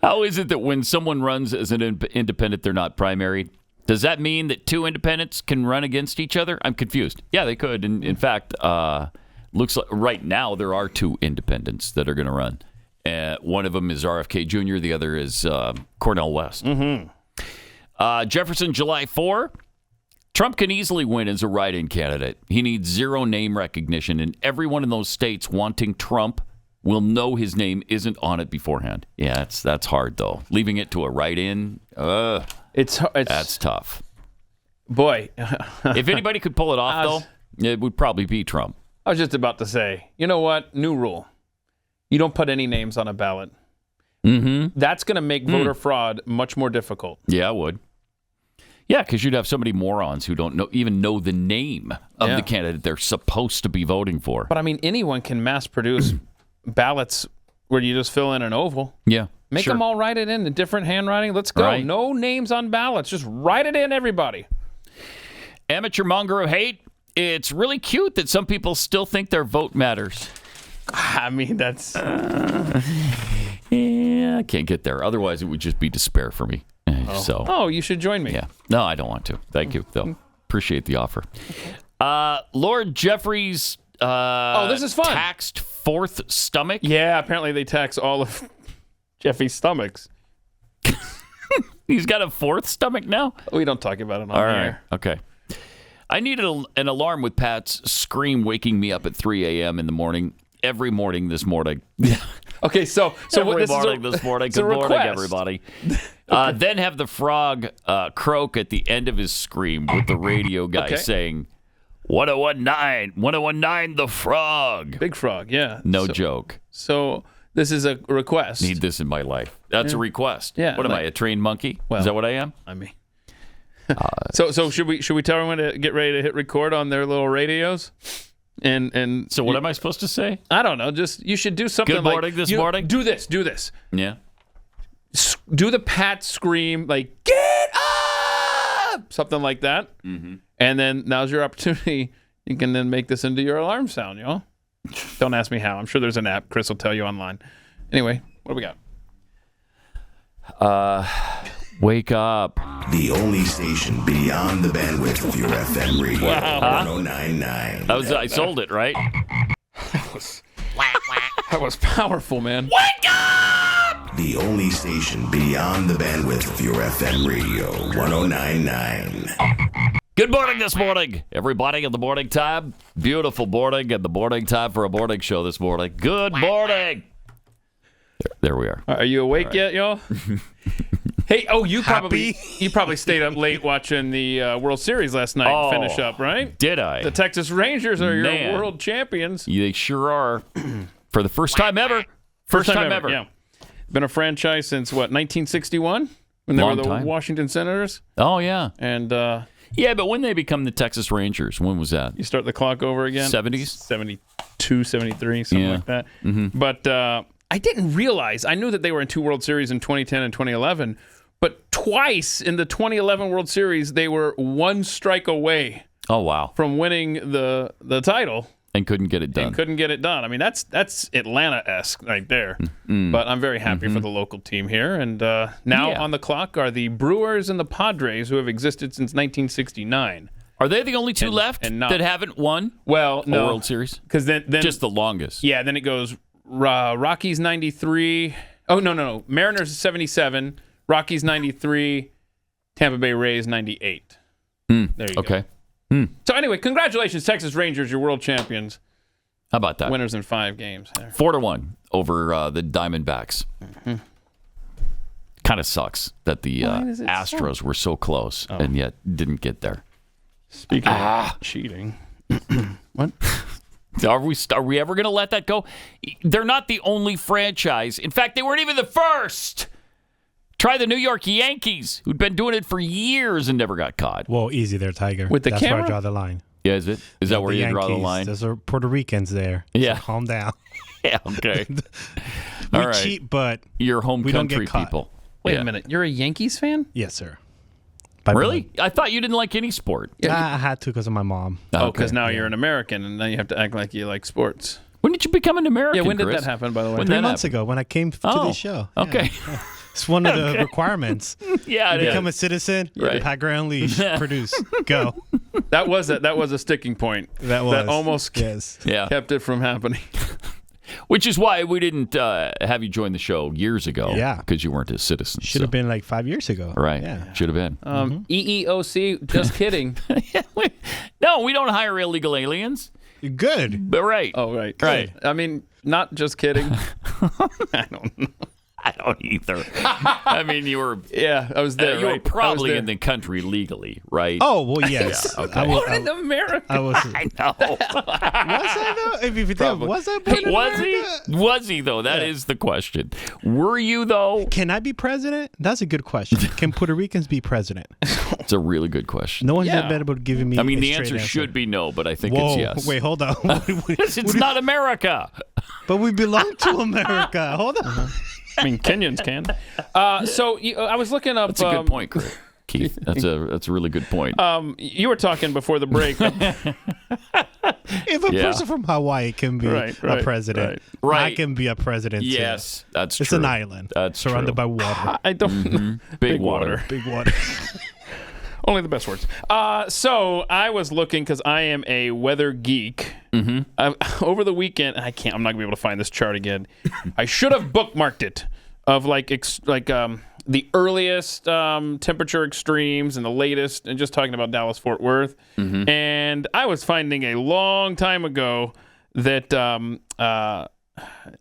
How is it that when someone runs as an independent, they're not primaried? Does that mean that two independents can run against each other? I'm confused. Yeah, they could. And in fact, looks like right now there are two independents that are going to run. One of them is RFK Jr. The other is Cornel West. Jefferson, July 4. Trump can easily win as a write-in candidate. He needs zero name recognition, and everyone in those states wanting Trump will know his name isn't on it beforehand. Yeah, that's hard, though. Leaving it to a write-in, that's tough. Boy. If anybody could pull it off, though, it would probably be Trump. I was just about to say, you know what? New rule. You don't put any names on a ballot. Mm-hmm. That's going to make voter fraud much more difficult. Yeah, it would. Yeah, because you'd have so many morons who don't even know the name of the candidate they're supposed to be voting for. But, I mean, anyone can mass produce ballots where you just fill in an oval. Yeah. Make them all write it in different handwriting. Let's go. Right. No names on ballots. Just write it in, everybody. Amateur monger of hate. It's really cute that some people still think their vote matters. I mean, that's... Yeah, I can't get there. Otherwise, it would just be despair for me. Oh, you should join me. Yeah. No, I don't want to. Thank you, though. Appreciate the offer. Lord Jeffrey's this is fun. Taxed fourth stomach. Yeah, apparently they tax all of Jeffy's stomachs. He's got a fourth stomach now? We don't talk about it on all the right. air. Okay. I needed an alarm with Pat's scream waking me up at 3 a.m. in the morning. Every morning this morning. Okay, so every this morning is this morning. It's a Good morning, request. everybody. Then have the frog croak at the end of his scream with the radio guy saying, 1019, the frog. Big frog, yeah. No joke. So this is a request. Need this in my life. That's a request. Yeah. What am I, a trained monkey? Well, is that what I am? I mean. So should we tell everyone to get ready to hit record on their little radios? And so what am I supposed to say? I don't know. Just you should do something Good morning this morning? Do this. Yeah. Do the Pat scream, like, get up! Something like that. Mm-hmm. And then now's your opportunity. You can then make this into your alarm sound, y'all. Don't ask me how. I'm sure there's an app. Chris will tell you online. Anyway, what do we got? Wake up. The only station beyond the bandwidth of your FM radio. Wow. 1099. I sold it, right? That was powerful, man. Wake up! The only station beyond the bandwidth of your FM radio. 1099. Good morning this morning, everybody in the morning time. Beautiful morning and the morning time for a morning show this morning. Good morning. There we are. Are you awake yet, y'all? Hey, you probably stayed up late watching the World Series last night. Finish up, right? Did I? The Texas Rangers are your world champions. They sure are. For the first time ever. First time ever. Yeah. Been a franchise since, 1961? When they were the Washington Senators? Oh, yeah. And... yeah, but when they become the Texas Rangers, when was that? You start the clock over again? 70s? 72, 73, something like that. Mm-hmm. But I didn't realize. I knew that they were in two World Series in 2010 and 2011. But twice in the 2011 World Series, they were one strike away. Oh, wow. From winning the title. And couldn't get it done. I mean, that's Atlanta-esque right there. Mm-hmm. But I'm very happy for the local team here. And now on the clock are the Brewers and the Padres, who have existed since 1969. Are they the only two left that haven't won a World Series? Because then just the longest. Yeah, then it goes Rockies 93. Oh, no. Mariners 77. Rockies 93, Tampa Bay Rays 98. There you go. Okay. So anyway, congratulations, Texas Rangers, you're world champions. How about that? Winners in 5 games. 4-1 over the Diamondbacks. Kind of sucks that the Astros were so close and yet didn't get there. Speaking of cheating, what? Are we ever going to let that go? They're not the only franchise. In fact, they weren't even the first. Try the New York Yankees, who'd been doing it for years and never got caught. Well, easy there, Tiger. With the That's camera? where I draw the line. Yeah, is it? Is that where you draw the line? Those are Puerto Ricans there. Yeah. So calm down. Yeah, okay. We All right. cheat, but you're home we don't country get caught. people. Wait a minute. You're a Yankees fan? Yes, sir. Really? I thought you didn't like any sport. I had to because of my mom. Because now you're an American, and now you have to act like you like sports. When did you become an American? Yeah, when did Chris? that happen, by the way? 3 months ago when I came to this show. Okay. Yeah. It's one of the requirements. Yeah, you become a citizen. Right. Tiger Unleashed. Produce. Go. That was a sticking point. That almost kept it from happening. Which is why we didn't have you join the show years ago. Yeah. Because you weren't a citizen. Should have been like 5 years ago. Right. Yeah. Should have been. EEOC, just kidding. No, we don't hire illegal aliens. Good. But right. Oh, right. Right. I mean, not just kidding. I don't know. I don't either. I mean, you were. Yeah, I was there. You right? were probably in the country legally, right? Oh, well, yes. Yeah, okay. Born in America. I was. I know. Was I though? If you think, was I born in Was America? he? Was he though? That is the question. Were you though? Can I be president? That's a good question. Can Puerto Ricans be president? It's a really good question. No one's been able to give me. I mean, a the straight answer should be no, but I think Whoa, it's yes. Wait, hold on. It's not America. But we belong to America. Hold on. I mean, Kenyans can. I was looking up. That's a good point, Keith. That's a really good point. You were talking before the break. If a person from Hawaii can be a president, I can be a president too. Yes, that's true. It's an island surrounded by water. I don't. Big water. Big water. Only the best words. So I was looking because I am a weather geek. Over the weekend, I'm not gonna be able to find this chart again. I should have bookmarked it of the earliest temperature extremes and the latest, and just talking about Dallas Fort Worth. And I was finding a long time ago that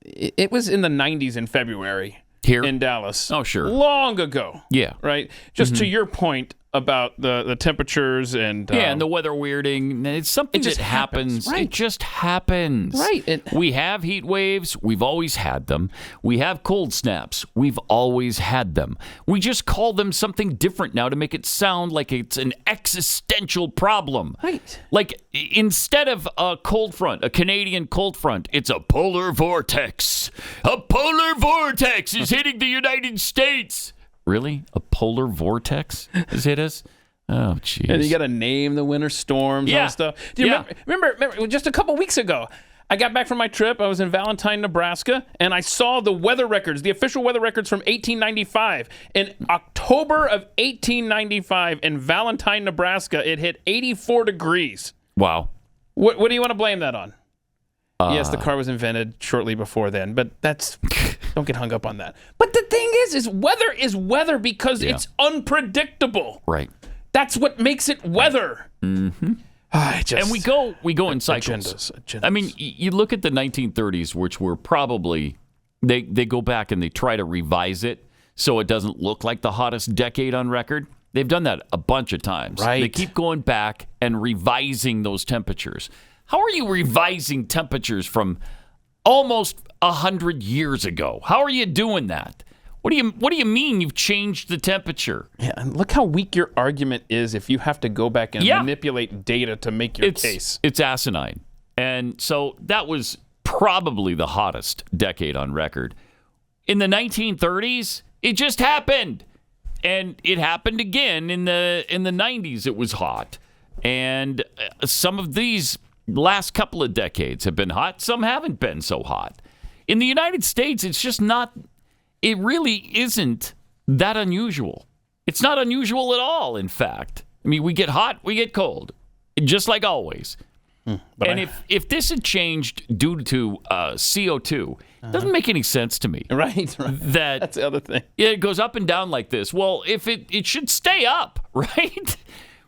it was in the 90s in February here in Dallas. Oh, sure, long ago. Yeah, right. Just to your point about the temperatures and and the weather weirding. It's something that happens. Right. It just happens. Right. We have heat waves. We've always had them. We have cold snaps. We've always had them. We just call them something different now to make it sound like it's an existential problem. Right. Like instead of a cold front, a Canadian cold front, it's a polar vortex. A polar vortex is hitting the United States. Really? A polar vortex has hit us? Oh, jeez. And you got to name the winter storms and stuff. Do you remember just a couple weeks ago, I got back from my trip. I was in Valentine, Nebraska, and I saw the weather records, the official weather records from 1895. In October of 1895 in Valentine, Nebraska, it hit 84 degrees. Wow. What do you want to blame that on? Yes, the car was invented shortly before then, but don't get hung up on that. But the thing is weather is weather because it's unpredictable. Right. That's what makes it weather. Mm-hmm. And we go in cycles. Agendas. I mean, you look at the 1930s, which were probably they go back and they try to revise it so it doesn't look like the hottest decade on record. They've done that a bunch of times. Right. They keep going back and revising those temperatures. How are you revising temperatures from almost 100 years ago? How are you doing that? What do you mean you've changed the temperature? Yeah, and look how weak your argument is if you have to go back and manipulate data to make your case. It's asinine. And so that was probably the hottest decade on record. In the 1930s, it just happened. And it happened again in the 90s. It was hot. And some of these last couple of decades have been hot. Some haven't been so hot. In the United States, it's just not, it really isn't that unusual. It's not unusual at all, in fact. I mean, we get hot, we get cold, just like always. And if this had changed due to CO2, it doesn't make any sense to me. Right. That's the other thing. It goes up and down like this. Well, if it should stay up, right?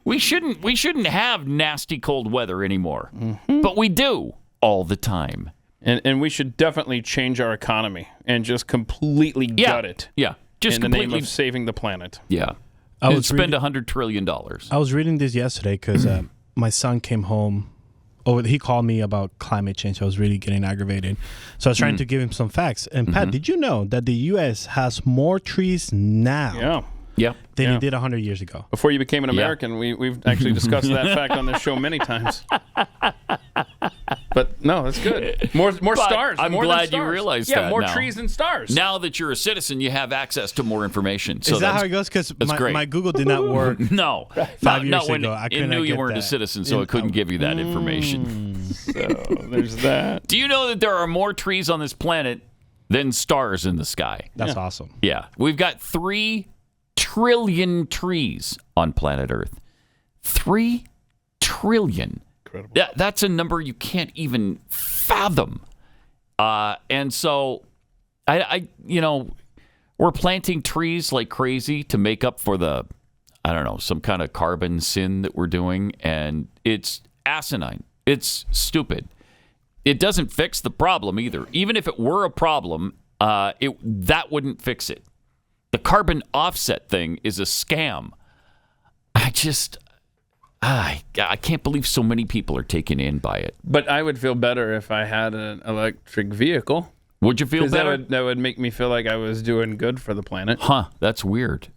We shouldn't have nasty cold weather anymore, but we do all the time. And we should definitely change our economy and just completely gut it. Yeah, just in the name of saving the planet. Yeah, and spend $100 trillion. I was reading this yesterday because my son came home. He called me about climate change. I was really getting aggravated. So I was trying to give him some facts. And Pat, did you know that the U.S. has more trees now than it did 100 years ago? Before you became an American, we've actually discussed that fact on this show many times. But no, that's good. More stars. I'm more glad stars. you realized that. that. Yeah, more now. trees and stars. Now that you're a citizen, you have access to more information. So is that how it goes? Because my Google did not work. No, 5 years when ago. It knew you weren't a citizen, so it couldn't give you that information. So there's that. Do you know that there are more trees on this planet than stars in the sky? That's awesome. Yeah, we've got 3 trillion trees on planet Earth. 3 trillion. Incredible. That's a number you can't even fathom. And so, we're planting trees like crazy to make up for some kind of carbon sin that we're doing, and it's asinine. It's stupid. It doesn't fix the problem either. Even if it were a problem, that wouldn't fix it. The carbon offset thing is a scam. I can't believe so many people are taken in by it. But I would feel better if I had an electric vehicle. Would you feel better? That would make me feel like I was doing good for the planet. Huh, that's weird,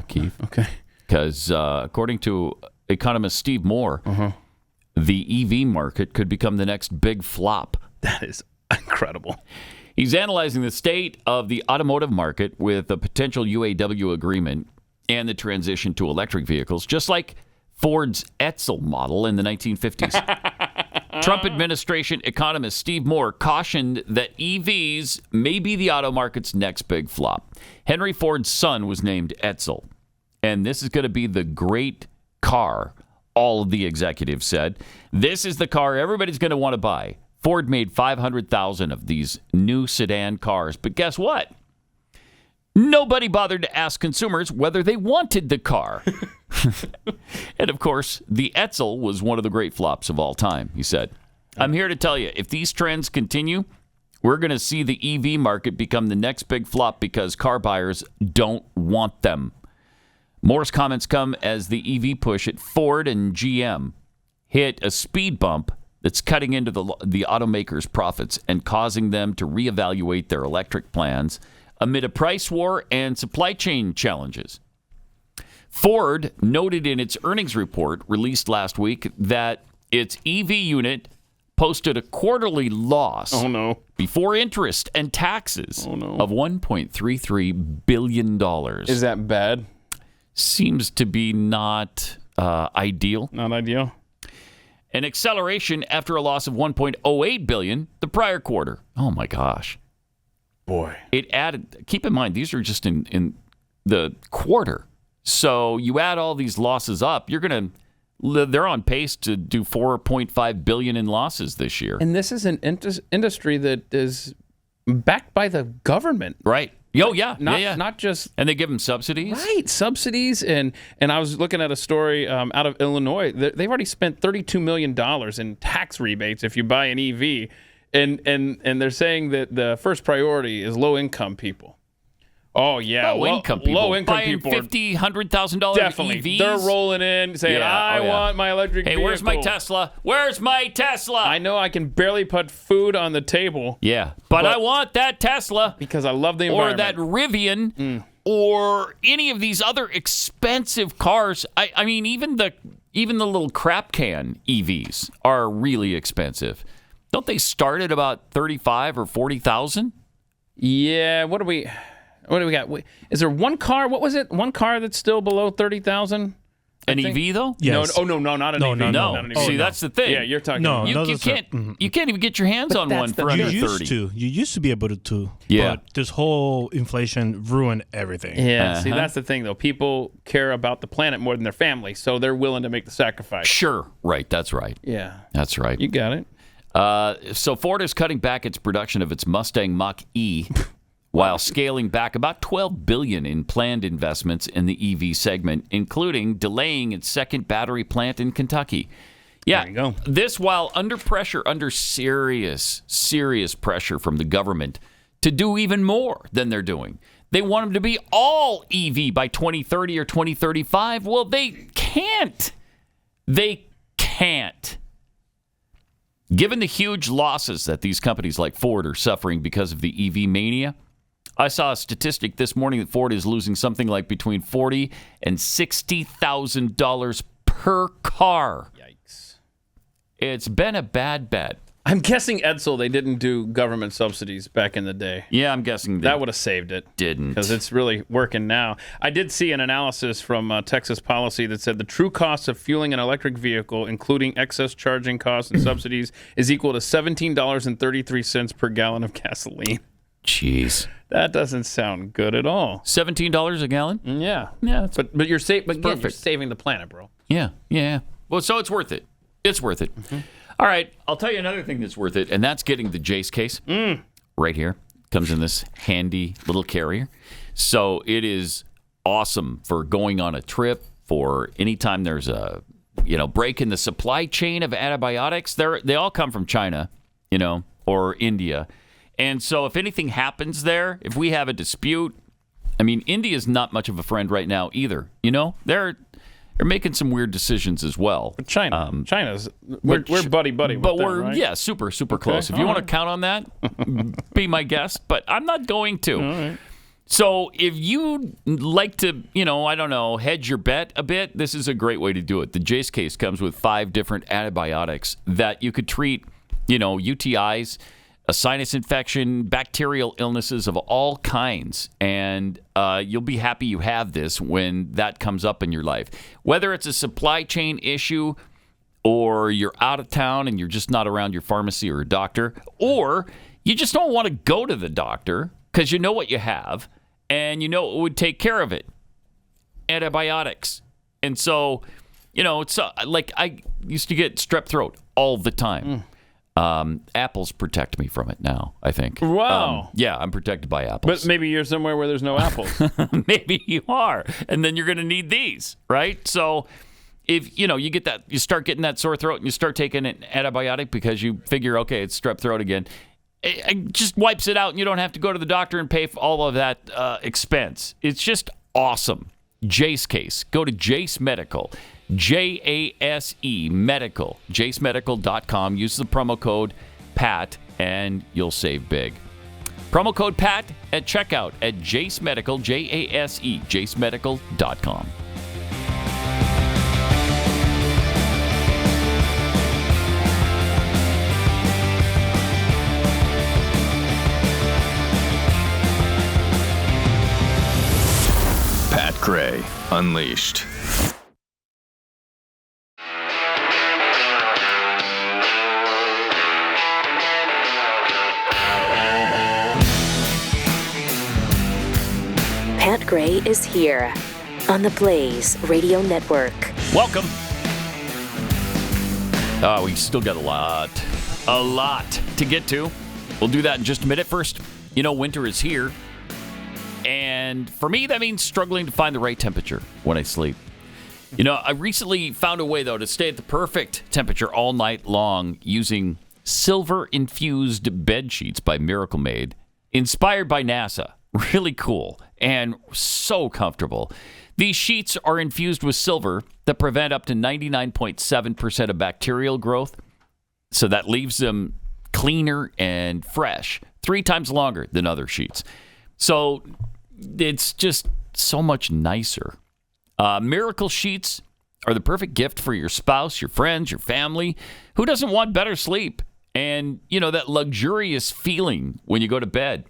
Keith. Okay. Because according to economist Steve Moore, the EV market could become the next big flop. That is incredible. He's analyzing the state of the automotive market with a potential UAW agreement and the transition to electric vehicles, just like Ford's Edsel model in the 1950s. Trump administration economist Steve Moore cautioned that EVs may be the auto market's next big flop. Henry Ford's son was named Edsel, and this is going to be the great car, all of the executives said. This is the car everybody's going to want to buy. Ford made 500,000 of these new sedan cars, but guess what? Nobody bothered to ask consumers whether they wanted the car. And, of course, the Edsel was one of the great flops of all time, he said. I'm here to tell you, if these trends continue, we're going to see the EV market become the next big flop because car buyers don't want them. Moore's comments come as the EV push at Ford and GM hit a speed bump that's cutting into the automakers' profits and causing them to reevaluate their electric plans amid a price war and supply chain challenges. Ford noted in its earnings report released last week that its EV unit posted a quarterly loss before interest and taxes of $1.33 billion. Is that bad? Seems to be not ideal. Not ideal. An acceleration after a loss of $1.08 billion the prior quarter. Oh, my gosh. Boy. It added, keep in mind, these are just in the quarter. So you add all these losses up, they're on pace to do $4.5 billion in losses this year. And this is an industry that is backed by the government. Right. Oh, yeah. Not just... And they give them subsidies? Right. Subsidies. And I was looking at a story out of Illinois. They've already spent $32 million in tax rebates if you buy an EV. And they're saying that the first priority is low-income people. Oh, yeah. Low-income people. Low-income buying people. $50,000, $100,000 Definitely. EVs? They're rolling in saying, I want my electric vehicle. Hey, where's my Tesla? Where's my Tesla? I know I can barely put food on the table. Yeah, but I want that Tesla. Because I love the environment. Or that Rivian. Or any of these other expensive cars. I mean, even the little crap can EVs are really expensive. Don't they start at about $35,000 or $40,000? Yeah. What do we got? Is there one car? What was it? One car that's still below 30,000? An EV though? Yes. No, not an EV. No. Not an EV. See, that's the thing. Yeah, you're talking. No, you can't even get your hands on one for under 30. You used to be able to. Yeah. But this whole inflation ruined everything. Yeah. See, that's the thing though. People care about the planet more than their family, so they're willing to make the sacrifice. Sure. Right. That's right. Yeah. That's right. You got it. So Ford is cutting back its production of its Mustang Mach-E while scaling back about $12 billion in planned investments in the EV segment, including delaying its second battery plant in Kentucky. Yeah, there you go. This while under pressure, under serious pressure from the government to do even more than they're doing. They want them to be all EV by 2030 or 2035. Well, they can't. They can't. Given the huge losses that these companies like Ford are suffering because of the EV mania, I saw a statistic this morning that Ford is losing something like between $40,000 and $60,000 per car. Yikes. It's been a bad bet. I'm guessing Edsel, they didn't do government subsidies back in the day. Yeah, I'm guessing that would have saved it. Didn't. Because it's really working now. I did see an analysis from Texas Policy that said the true cost of fueling an electric vehicle, including excess charging costs and subsidies, is equal to $17.33 per gallon of gasoline. Jeez. That doesn't sound good at all. $17 a gallon? Yeah. Yeah. But you're you're saving the planet, bro. Yeah. Well, so it's worth it. It's worth it. Mm-hmm. All right, I'll tell you another thing that's worth it, and that's getting the Jace case right here. Comes in this handy little carrier. So it is awesome for going on a trip, for anytime there's a break in the supply chain of antibiotics. They all come from China, or India. And so if anything happens there, if we have a dispute, I mean, India's not much of a friend right now either. They're making some weird decisions as well. But China's we're buddy with but them, we're right? super close. If you want to count on that, be my guest. But I'm not going to. All right. So if you like to, hedge your bet a bit, this is a great way to do it. The Jace case comes with 5 different antibiotics that you could treat, UTIs, a sinus infection, bacterial illnesses of all kinds. And you'll be happy you have this when that comes up in your life. Whether it's a supply chain issue, or you're out of town and you're just not around your pharmacy or a doctor, or you just don't want to go to the doctor because you know what you have and it would take care of it. Antibiotics. And so, it's like I used to get strep throat all the time. Apples protect me from it now, I think. Wow. Yeah, I'm protected by apples. But maybe you're somewhere where there's no apples. Maybe you are. And then you're going to need these, right? So if, you get that, you start getting that sore throat and you start taking an antibiotic because you figure, okay, it's strep throat again, it just wipes it out and you don't have to go to the doctor and pay for all of that expense. It's just awesome. Jace case. Go to Jace Medical. JASE Medical, JaceMedical.com. Use the promo code PAT and you'll save big. Promo code PAT at checkout at Jace Medical, JASE, JaceMedical.com. Pat Gray Unleashed. Pat Gray is here on the Blaze Radio Network. Welcome. We still got a lot to get to. We'll do that in just a minute. First, winter is here. And for me, that means struggling to find the right temperature when I sleep. I recently found a way, though, to stay at the perfect temperature all night long using silver-infused bed sheets by Miracle Made, inspired by NASA. Really cool and so comfortable. These sheets are infused with silver that prevent up to 99.7% of bacterial growth. So that leaves them cleaner and fresh 3 times longer than other sheets. So it's just so much nicer. Miracle sheets are the perfect gift for your spouse, your friends, your family. Who doesn't want better sleep? And, that luxurious feeling when you go to bed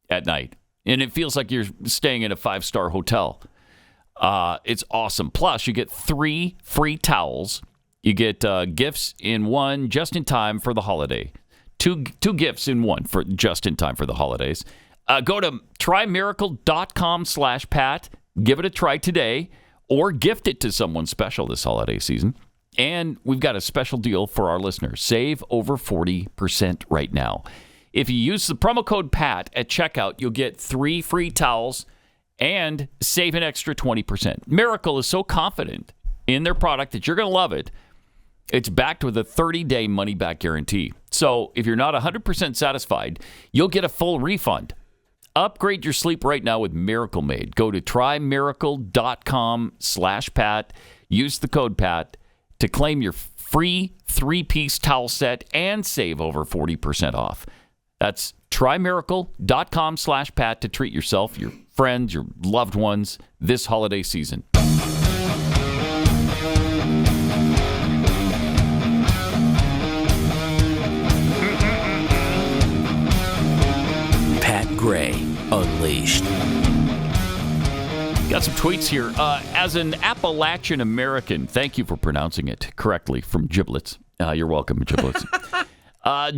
at night. And it feels like you're staying in a 5-star hotel. It's awesome. Plus, you get 3 free towels. You get gifts in one just in time for the holiday. Two gifts in one for just in time for the holidays. Go to trymiracle.com/Pat. Give it a try today or gift it to someone special this holiday season. And we've got a special deal for our listeners. Save over 40% right now. If you use the promo code PAT at checkout, you'll get 3 free towels and save an extra 20%. Miracle is so confident in their product that you're going to love it. It's backed with a 30-day money-back guarantee. So if you're not 100% satisfied, you'll get a full refund. Upgrade your sleep right now with Miracle Made. Go to trymiracle.com/Pat. Use the code PAT to claim your free 3-piece towel set and save over 40% off. That's trymiracle.com/Pat to treat yourself, your friends, your loved ones this holiday season. Pat Gray Unleashed. Got some tweets here. As an Appalachian American, thank you for pronouncing it correctly from Giblets. You're welcome, Giblets.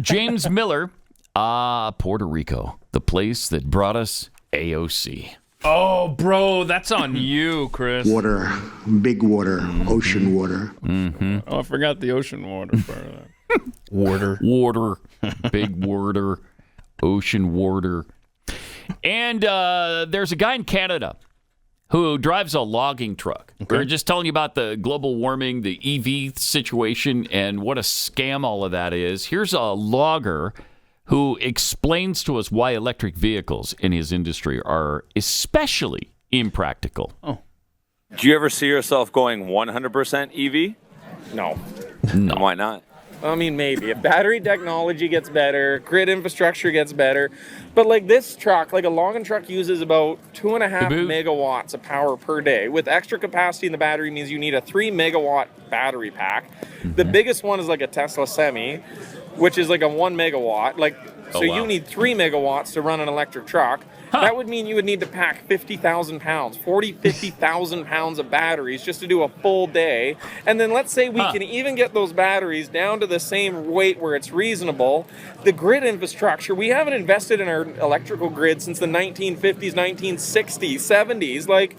James Miller, Puerto Rico, the place that brought us AOC. Oh, bro, that's on you, Chris. Water, big water, ocean water. Mm-hmm. Oh, I forgot the ocean water part of that. Water, big water, ocean water. And there's a guy in Canada who drives a logging truck. Okay. We're just telling you about the global warming, the EV situation, and what a scam all of that is. Here's a logger who explains to us why electric vehicles in his industry are especially impractical. Oh. Do you ever see yourself going 100% EV? No. Why not? I mean, maybe. If battery technology gets better, grid infrastructure gets better. But like this truck, like a logging truck uses about 2.5 megawatts of power per day. With extra capacity in the battery means you need a 3 megawatt battery pack. Mm-hmm. The biggest one is like a Tesla Semi, which is like a 1 megawatt. You need 3 megawatts to run an electric truck. That would mean you would need to pack 50,000 pounds, 50,000 pounds of batteries just to do a full day. And then let's say we can even get those batteries down to the same weight where it's reasonable. The grid infrastructure, we haven't invested in our electrical grid since the 1950s, 1960s, 70s. Like,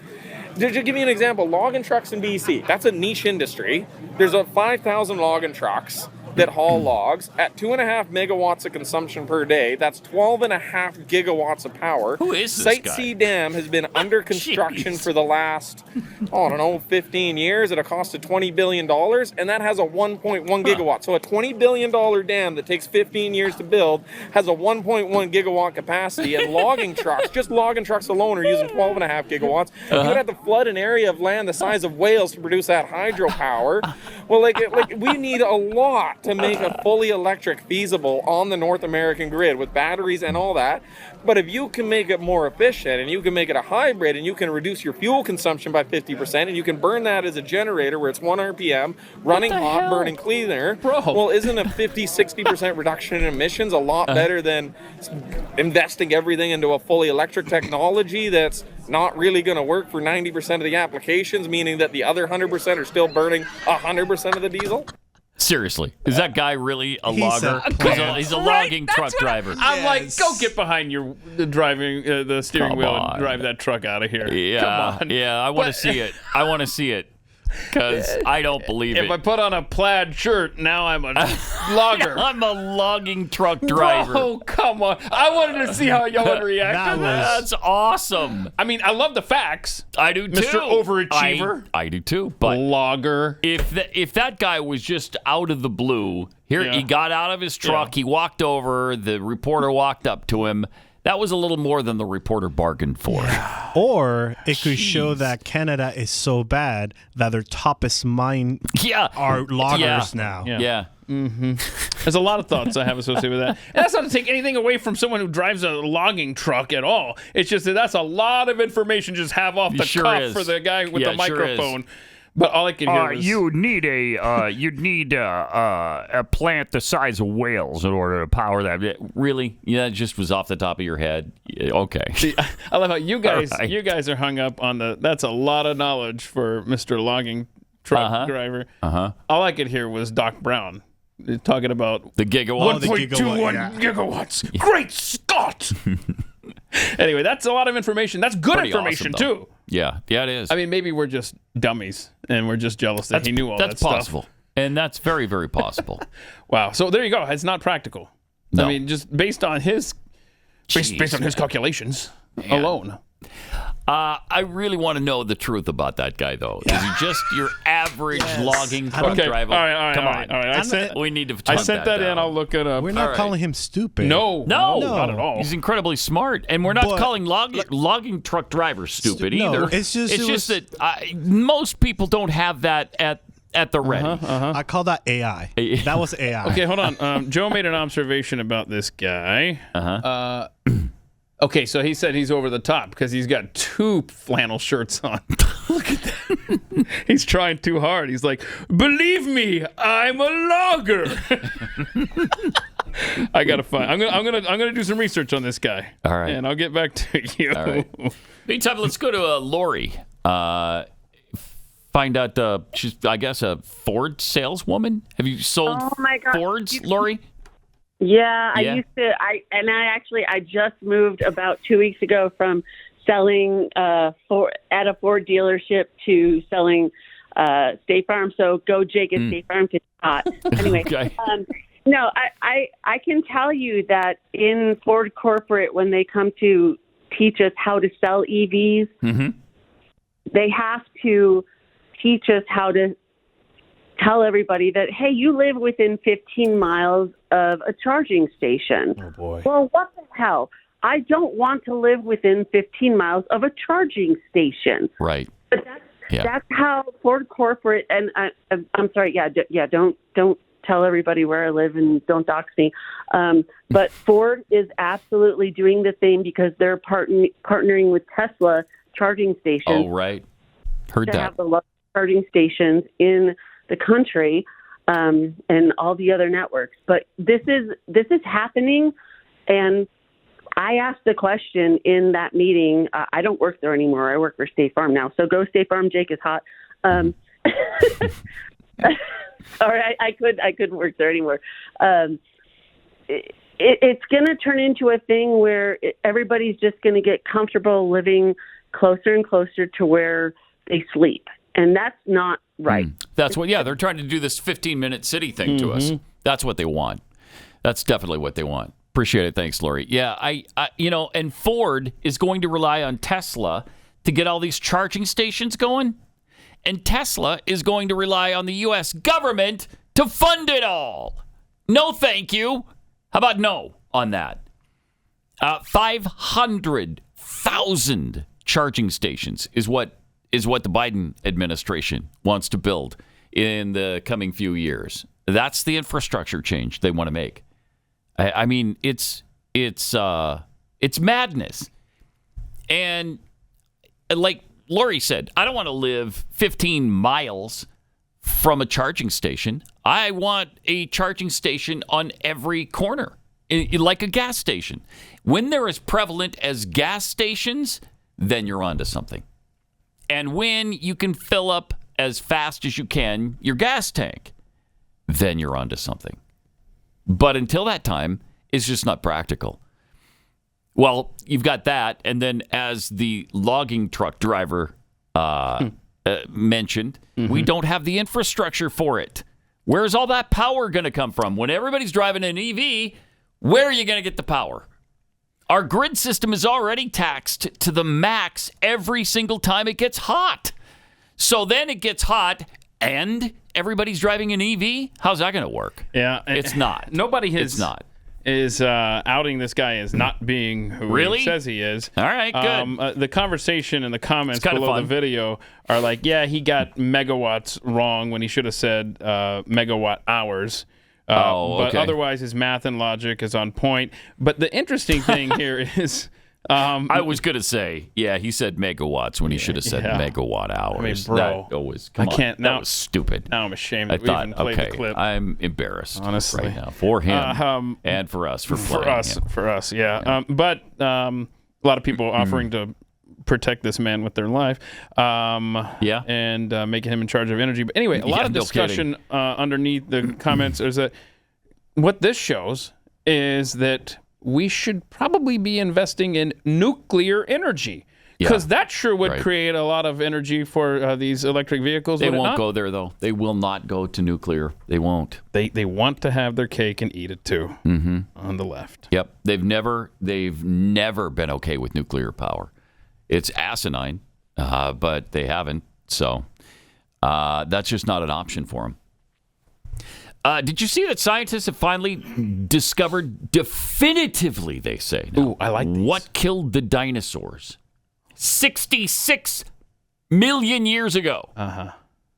to give you an example, logging trucks in BC, that's a niche industry. There's 5,000 logging trucks that haul logs at 2.5 megawatts of consumption per day. That's 12.5 gigawatts of power. Who is this Site guy? C Dam has been under construction for the last, 15 years at a cost of $20 billion, and that has a 1.1 gigawatt. So a $20 billion dam that takes 15 years to build has a 1.1 gigawatt capacity, and logging trucks, just logging trucks alone, are using 12.5 gigawatts. You would have to flood an area of land the size of Wales to produce that hydropower. Well, we need a lot to make a fully electric feasible on the North American grid with batteries and all that. But if you can make it more efficient and you can make it a hybrid and you can reduce your fuel consumption by 50% and you can burn that as a generator where it's 1 RPM, running hot, burning cleaner, well, isn't a 50-60% reduction in emissions a lot better than investing everything into a fully electric technology that's not really going to work for 90% of the applications, meaning that the other 100% are still burning 100% of the diesel? Seriously, is that guy really a logger? He's a logging truck driver. I'm like, go get behind the steering wheel and drive that truck out of here. Yeah, come on. Yeah, I want to see it. I want to see it because I don't believe it. If I put on a plaid shirt, now I'm a logger. I'm a logging truck driver. Oh, come on. I wanted to see how y'all would react to this. That's awesome. I mean, I love the facts. I do too. Mr. Overachiever. I do too. But logger. If that guy was just out of the blue, he got out of his truck, he walked over, the reporter walked up to him. That was a little more than the reporter bargained for. Yeah. Or it could show that Canada is so bad that their toppest mind are loggers now. Yeah. Mm-hmm. There's a lot of thoughts I have associated with that. And that's not to take anything away from someone who drives a logging truck at all. It's just that that's a lot of information just have off the cuff for the guy with the microphone. But all I can hear is you'd need a plant the size of Wales in order to power that. Really? Yeah, it just was off the top of your head. Okay. See, I love how you guys are hung up on that's a lot of knowledge for Mr. Logging Truck Driver. All I could hear was Doc Brown talking about the gigawatt. 1.21 gigawatts. Yeah. Great Scott! Anyway, that's a lot of information. That's good information, awesome, too. Yeah, it is. I mean, maybe we're just dummies, and we're just jealous that he knew all that stuff. That's possible. And that's very, very possible. Wow. So there you go. It's not practical. No. I mean, just based on his calculations alone. I really want to know the truth about that guy, though. Is he just your average logging truck driver? All right. Come on. We need to I sent that in. I'll look it up. We're not calling him stupid. No, not at all. He's incredibly smart, and we're not calling logging truck drivers stupid either. It's just that most people don't have that at the ready. I call that AI. That was AI. Okay, hold on. Joe made an observation about this guy. Okay, so he said he's over the top because he's got 2 flannel shirts on. Look at that. He's trying too hard. He's like, believe me, I'm a logger. I gotta find. I'm gonna do some research on this guy. All right, and I'll get back to you. All right. Meantime, let's go to Lori. Find out she's, I guess, a Ford saleswoman. Have you sold Fords, Lori? Yeah, I used to. I just moved about 2 weeks ago from selling at a Ford dealership to selling State Farm. So go Jake at State Farm to hot. Anyway, okay. No, I can tell you that in Ford corporate, when they come to teach us how to sell EVs, they have to teach us how to tell everybody that, hey, you live within 15 miles of a charging station. Oh, boy. Well, what the hell? I don't want to live within 15 miles of a charging station. Right. But that's how Ford corporate, and I'm sorry, don't tell everybody where I live and don't dox me. But Ford is absolutely doing the same because they're partnering with Tesla charging stations. Oh, right. Heard to that. have the largest charging stations in the country, and all the other networks. But this is happening, and I asked the question in that meeting. I don't work there anymore. I work for State Farm now. So go State Farm. Jake is hot. Sorry, I couldn't work there anymore. It's going to turn into a thing where everybody's just going to get comfortable living closer and closer to where they sleep. And that's not right. That's what, they're trying to do this 15-minute city thing to us. That's what they want. That's definitely what they want. Appreciate it. Thanks, Lori. Yeah, I and Ford is going to rely on Tesla to get all these charging stations going. And Tesla is going to rely on the U.S. government to fund it all. No, thank you. How about no on that? 500,000 charging stations is what the Biden administration wants to build in the coming few years. That's the infrastructure change they want to make. I mean, it's madness. And like Lori said, I don't want to live 15 miles from a charging station. I want a charging station on every corner, like a gas station. When they're as prevalent as gas stations, then you're onto something. And when you can fill up as fast as you can your gas tank, then you're onto something. But until that time, it's just not practical. Well, you've got that, and then as the logging truck driver mentioned, we don't have the infrastructure for it. Where's all that power going to come from? When everybody's driving an EV, where are you going to get the power? Our grid system is already taxed to the max every single time it gets hot. So then it gets hot and everybody's driving an EV? How's that going to work? Yeah. It's not. Nobody is outing this guy as not being who he says he is. All right, good. The conversation and the comments below the video are like, yeah, he got megawatts wrong when he should have said megawatt hours. But otherwise, his math and logic is on point. But the interesting thing here is... I was going to say, he said megawatts when he should have said megawatt hours. I mean, bro. That was stupid. Now I'm ashamed that we even played the clip. I'm embarrassed, honestly, right now for him and for us for us. But a lot of people offering to protect this man with their life, and making him in charge of energy. But anyway, a lot of discussion underneath the comments is that what this shows is that we should probably be investing in nuclear energy. Because that sure would create a lot of energy for these electric vehicles. They won't go there, though. They will not go to nuclear. They won't. They want to have their cake and eat it, too, on the left. Yep. They've never been okay with nuclear power. It's asinine, but they haven't. So that's just not an option for them. Did you see that scientists have finally discovered definitively, they say, Ooh, I like these. what killed the dinosaurs 66 million years ago?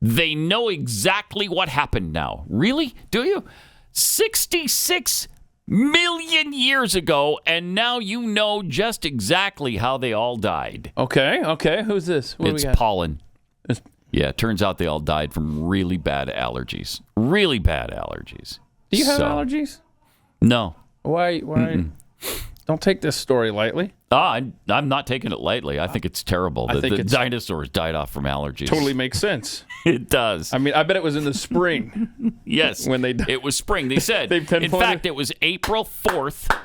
They know exactly what happened now. Really? Do you? 66 million years ago, and now you know just exactly how they all died. Okay. Who's this? What It's pollen. Yeah, it turns out they all died from really bad allergies. Really bad allergies. Do you have allergies? No. Why? Don't take this story lightly. I'm not taking it lightly. I think it's terrible that the dinosaurs died off from allergies. Totally makes sense. It does. I mean, I bet it was in the spring. Yes. When they died. It was spring. They said. In fact, it was April 4th,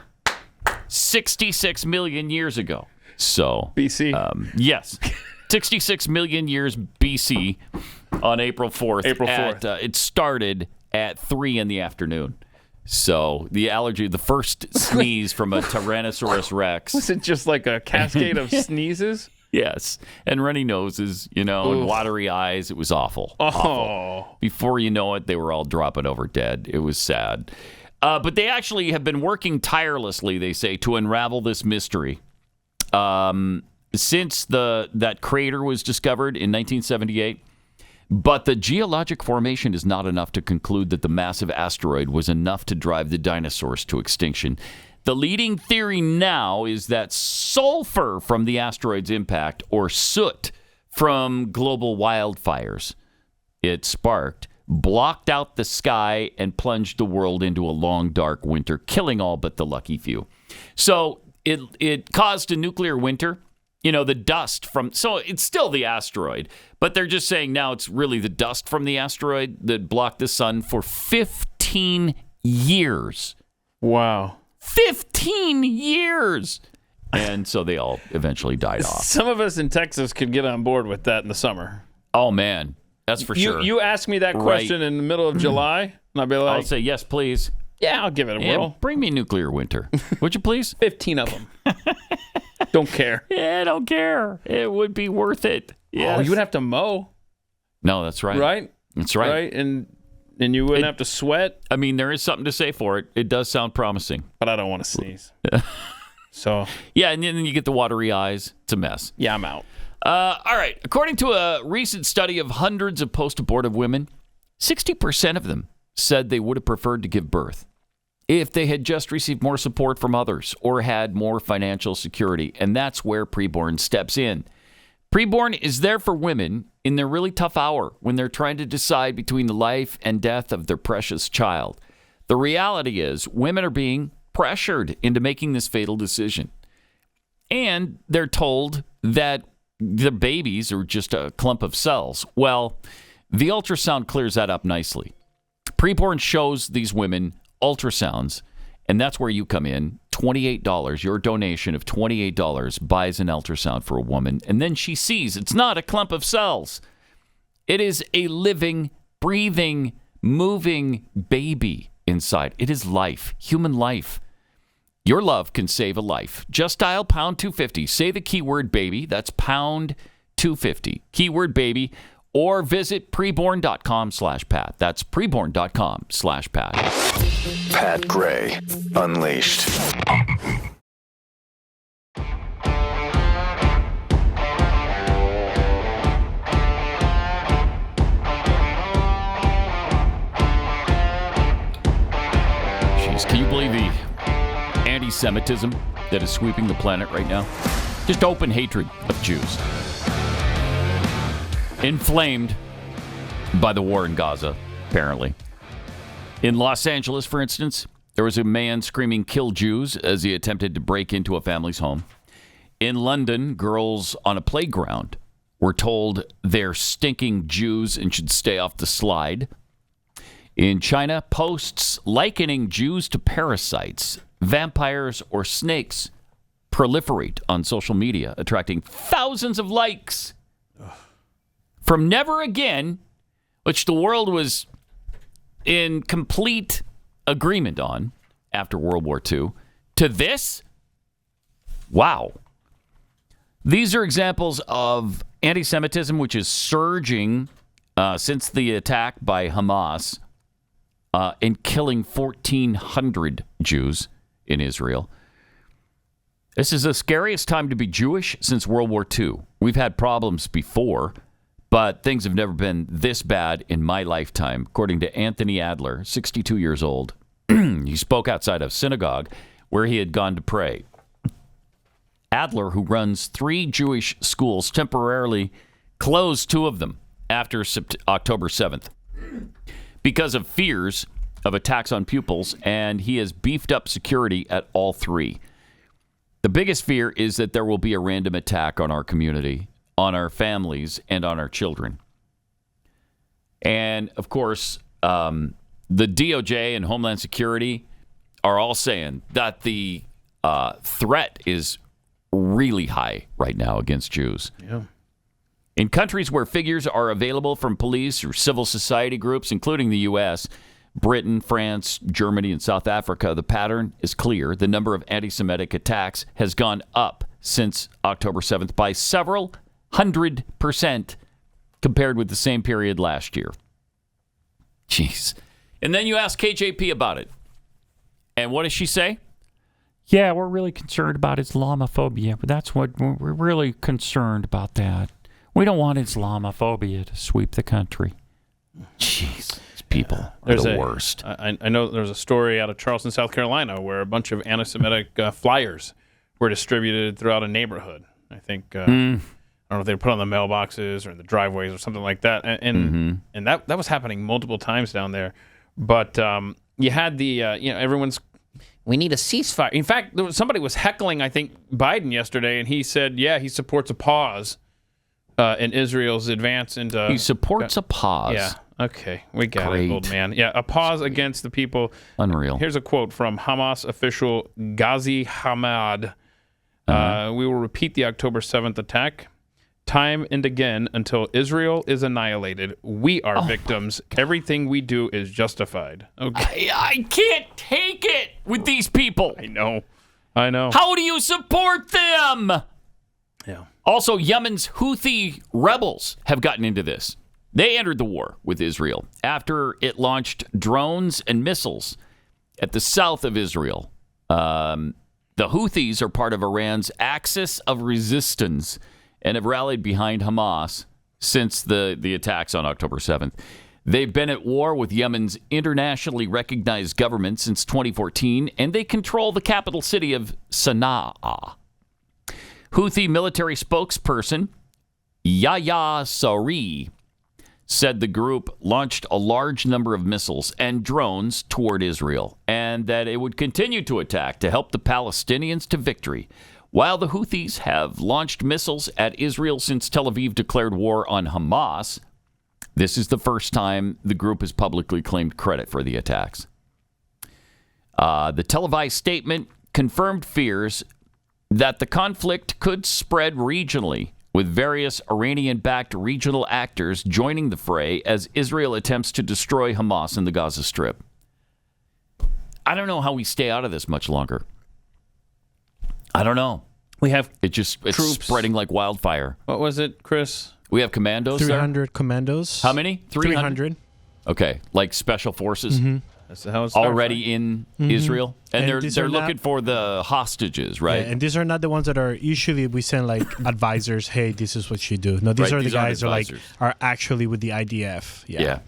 66 million years ago. So. BC. Yes. 66 million years BC on April 4th. April 4th. It started at 3 in the afternoon. So the allergy, the first sneeze from a Tyrannosaurus Rex. Was it just like a cascade of sneezes? Yes. And runny noses, and watery eyes. It was awful. Awful. Before you know it, they were all dropping over dead. It was sad. But they actually have been working tirelessly, they say, to unravel this mystery. Since that crater was discovered in 1978. But the geologic formation is not enough to conclude that the massive asteroid was enough to drive the dinosaurs to extinction. The leading theory now is that sulfur from the asteroid's impact, or soot from global wildfires it sparked, blocked out the sky and plunged the world into a long, dark winter, killing all but the lucky few. So it caused a nuclear winter. The dust from... So it's still the asteroid, but they're just saying now it's really the dust from the asteroid that blocked the sun for 15 years. Wow. 15 years! And so they all eventually died off. Some of us in Texas could get on board with that in the summer. Oh, man. That's for sure. You ask me that question in the middle of July, and I'll be like... I'll say, yes, please. Yeah, I'll give it a whirl. Bring me nuclear winter. Would you please? 15 of them. Don't care. Yeah, don't care. It would be worth it. Yes. Oh, you would have to mow. No, that's right. Right? That's right. Right? And you wouldn't have to sweat. I mean, there is something to say for it. It does sound promising. But I don't want to sneeze. So. Yeah, and then you get the watery eyes. It's a mess. Yeah, I'm out. All right. According to a recent study of hundreds of post-abortive women, 60% of them said they would have preferred to give birth if they had just received more support from others or had more financial security. And that's where preborn steps in. Preborn is there for women in their really tough hour when they're trying to decide between the life and death of their precious child. The reality is women are being pressured into making this fatal decision. And they're told that the babies are just a clump of cells. Well, the ultrasound clears that up nicely. Preborn shows these women ultrasounds, and that's where you come in. $28, your donation of $28 buys an ultrasound for a woman, and then she sees it's not a clump of cells. It is a living, breathing, moving baby inside. It is life, human life. Your love can save a life. Just dial pound 250. Say the keyword baby. That's pound 250. Keyword baby. Or visit preborn.com/Pat. That's preborn.com/Pat. Pat Gray Unleashed. Jeez, can you believe the anti-Semitism that is sweeping the planet right now? Just open hatred of Jews. Inflamed by the war in Gaza, apparently. In Los Angeles, for instance, there was a man screaming, "Kill Jews," as he attempted to break into a family's home. In London, girls on a playground were told they're stinking Jews and should stay off the slide. In China, posts likening Jews to parasites, vampires, or snakes proliferate on social media, attracting thousands of likes. From Never Again, which the world was in complete agreement on after World War II, to this? Wow. These are examples of anti-Semitism, which is surging since the attack by Hamas and killing 1,400 Jews in Israel. This is the scariest time to be Jewish since World War II. We've had problems before, but things have never been this bad in my lifetime, according to Anthony Adler, 62 years old. He spoke outside a synagogue where he had gone to pray. Adler, who runs 3 Jewish schools, temporarily closed 2 of them after October 7th because of fears of attacks on pupils, and he has beefed up security at all 3. The biggest fear is that there will be a random attack on our community, on our families, and on our children. And, of course, the DOJ and Homeland Security are all saying that the threat is really high right now against Jews. Yeah. In countries where figures are available from police or civil society groups, including the U.S., Britain, France, Germany, and South Africa, the pattern is clear. The number of anti-Semitic attacks has gone up since October 7th by several 100% compared with the same period last year. Jeez. And then you ask KJP about it. And what does she say? Yeah, we're really concerned about Islamophobia. But that's what we're really concerned about that. We don't want Islamophobia to sweep the country. Jeez. People are the worst. I know there's a story out of Charleston, South Carolina, where a bunch of anti-Semitic flyers were distributed throughout a neighborhood. I think I don't know if they were put on the mailboxes or in the driveways or something like that, and that was happening multiple times down there. But you had the everyone's, we need a ceasefire. In fact, somebody was heckling, I think, Biden yesterday, and he said, yeah, he supports a pause in Israel's advance into. He supports a pause. Yeah. Okay, we got it, old man. Yeah, a pause against the people. Unreal. Here's a quote from Hamas official Ghazi Hamad. We will repeat the October 7th attack time and again until Israel is annihilated. We are victims. Everything we do is justified. Okay. I can't take it with these people. I know. How do you support them? Yeah. Also, Yemen's Houthi rebels have gotten into this. They entered the war with Israel after it launched drones and missiles at the south of Israel. The Houthis are part of Iran's axis of resistance and have rallied behind Hamas since the attacks on October 7th. They've been at war with Yemen's internationally recognized government since 2014, and they control the capital city of Sana'a. Houthi military spokesperson Yahya Saree said the group launched a large number of missiles and drones toward Israel and that it would continue to attack to help the Palestinians to victory. While the Houthis have launched missiles at Israel since Tel Aviv declared war on Hamas, this is the first time the group has publicly claimed credit for the attacks. The televised statement confirmed fears that the conflict could spread regionally, with various Iranian-backed regional actors joining the fray as Israel attempts to destroy Hamas in the Gaza Strip. I don't know how we stay out of this much longer. I don't know. It's troops spreading like wildfire. What was it, Chris? We have commandos 300 commandos. How many? 300. Okay, like special forces? Mm-hmm. That's how it's already in Israel? And they're looking for the hostages, right? Yeah, and these are not the ones that are usually we send like advisors, hey, this is what you do. No, these are the guys that are actually with the IDF. Yeah.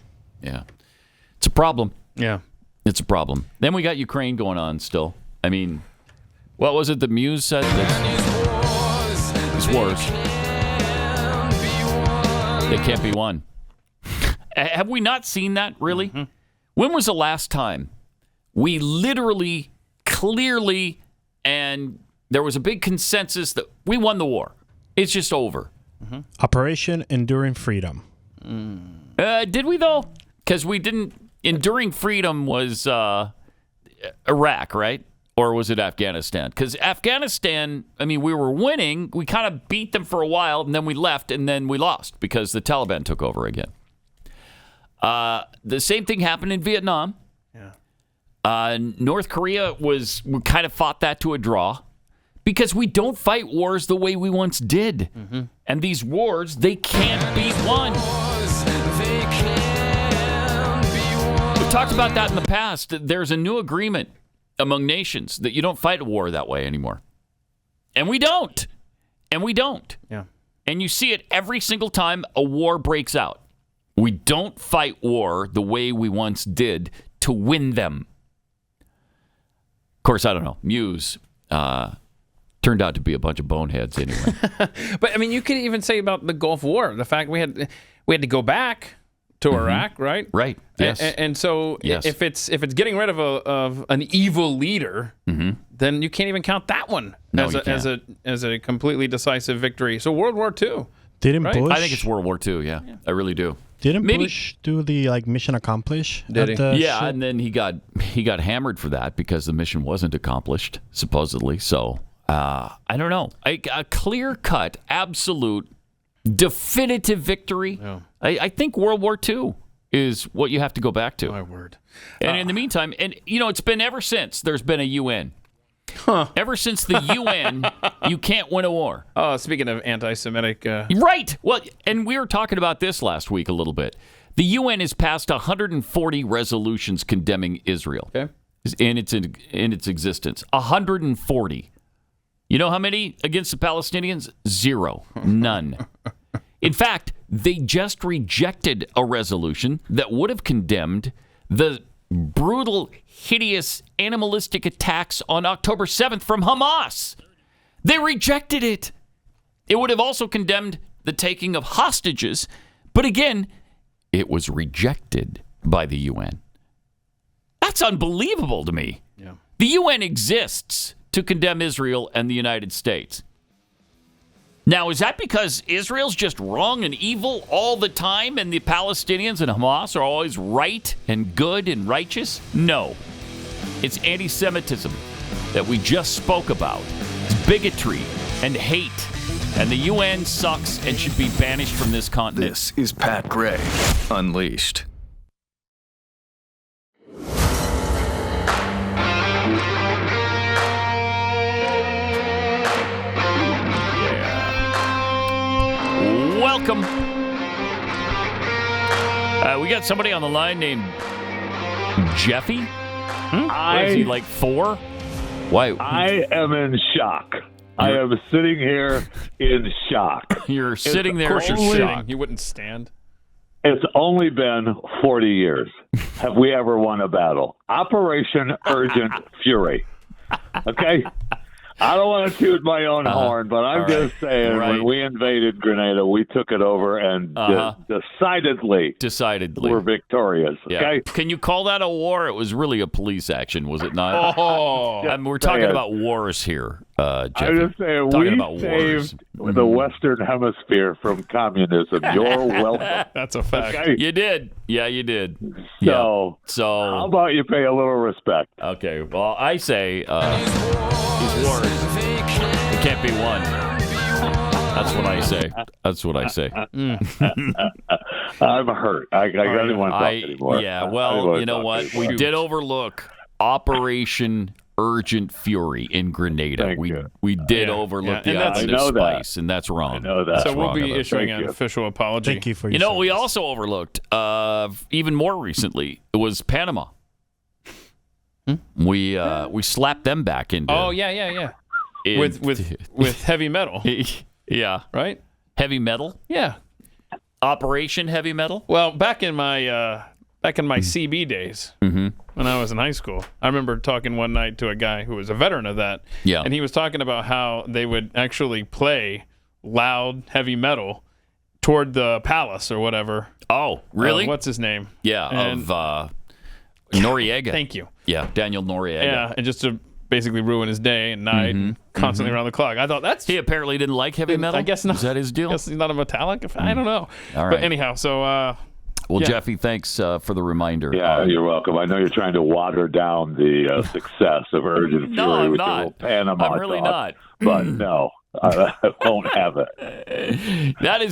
It's a problem. Yeah. It's a problem. Then we got Ukraine going on still. I mean, what was it the Muse said? These wars, they can't be won. Have we not seen that, really? Mm-hmm. When was the last time we literally, clearly, and there was a big consensus that we won the war? It's just over. Mm-hmm. Operation Enduring Freedom. Did we, though? Because we didn't. Enduring Freedom was Iraq, right? Or was it Afghanistan? Because Afghanistan, I mean, we were winning. We kind of beat them for a while, and then we left, and then we lost because the Taliban took over again. The same thing happened in Vietnam. North Korea we kind of fought that to a draw because we don't fight wars the way we once did. And these wars, they can't be won. We talked about that in the past. There's a new agreement among nations that you don't fight a war that way anymore. And we don't. Yeah. And you see it every single time a war breaks out. We don't fight war the way we once did to win them. Of course, I don't know. Muse turned out to be a bunch of boneheads anyway. But I mean, you could even say about the Gulf War, the fact we had to go back to Iraq, right? Right. Yes. And so if it's getting rid of an evil leader, then you can't even count that one as a completely decisive victory. So World War II. Didn't Bush? I think it's World War II. Yeah. I really do. Didn't Bush do the mission accomplished? Did he? Yeah, and then he got hammered for that because the mission wasn't accomplished, supposedly. So I don't know. A clear-cut, absolute, definitive victory. Yeah. I think World War II is what you have to go back to. My word. And in the meantime, it's been ever since there's been a UN. Ever since the UN, you can't win a war. Oh, speaking of anti-Semitic... Right! Well, and we were talking about this last week a little bit. The UN has passed 140 resolutions condemning Israel in its existence. 140. You know how many against the Palestinians? 0. None. In fact, they just rejected a resolution that would have condemned the brutal, hideous, animalistic attacks on October 7th from Hamas. They rejected it. It would have also condemned the taking of hostages, but again, it was rejected by the UN. That's unbelievable to me. Yeah. The UN exists to condemn Israel and the United States. Now, is that because Israel's just wrong and evil all the time and the Palestinians and Hamas are always right and good and righteous? No. It's anti-Semitism that we just spoke about. It's bigotry and hate. And the UN sucks and should be banished from this continent. This is Pat Gray Unleashed. Welcome. We got somebody on the line named Jeffy. What is he, like 4? Why? I am in shock. I am sitting here in shock. You're sitting there in shock. You wouldn't stand. It's only been 40 years. Have we ever won a battle? Operation Urgent Fury. Okay? I don't want to toot my own horn, but I'm just saying, when we invaded Grenada, we took it over and decidedly were victorious. Okay? Can you call that a war? It was really a police action, was it not? We're talking about wars here, Jeffy. I'm just saying, we saved the Western Hemisphere from communism. You're welcome. That's a fact. Okay? You did. Yeah, you did. So how about you pay a little respect? Okay. Well, I say these wars, it can't be won. That's what I say. That's what I say. I'm hurt. I don't even want to talk anymore. Yeah, well, you know what? We did overlook Operation Urgent Fury in Grenada. We did overlook the island of spice, and that's wrong. I know that. So we'll be issuing an official apology. Thank you for your service. We also overlooked, even more recently, it was Panama. We slapped them back into. Oh yeah. With heavy metal. Yeah. Right. Heavy metal. Yeah. Operation Heavy Metal. Well, back in my CB days, when I was in high school, I remember talking one night to a guy who was a veteran of that. Yeah. And he was talking about how they would actually play loud heavy metal toward the palace or whatever. Oh, really? What's his name? Yeah. Of Noriega. Thank you. Yeah, Daniel Noriega. Yeah, and just to basically ruin his day and night and constantly around the clock. I thought he apparently didn't like heavy metal. I guess not. Is that his deal? I guess he's not a metallic. I don't know. All right. But anyhow, so Well, Jeffy, thanks for the reminder. Yeah, you're welcome. I know you're trying to water down the success of Urgent No, Fury I'm with not. your little Panama I'm really talk, not. But no, I won't have it. That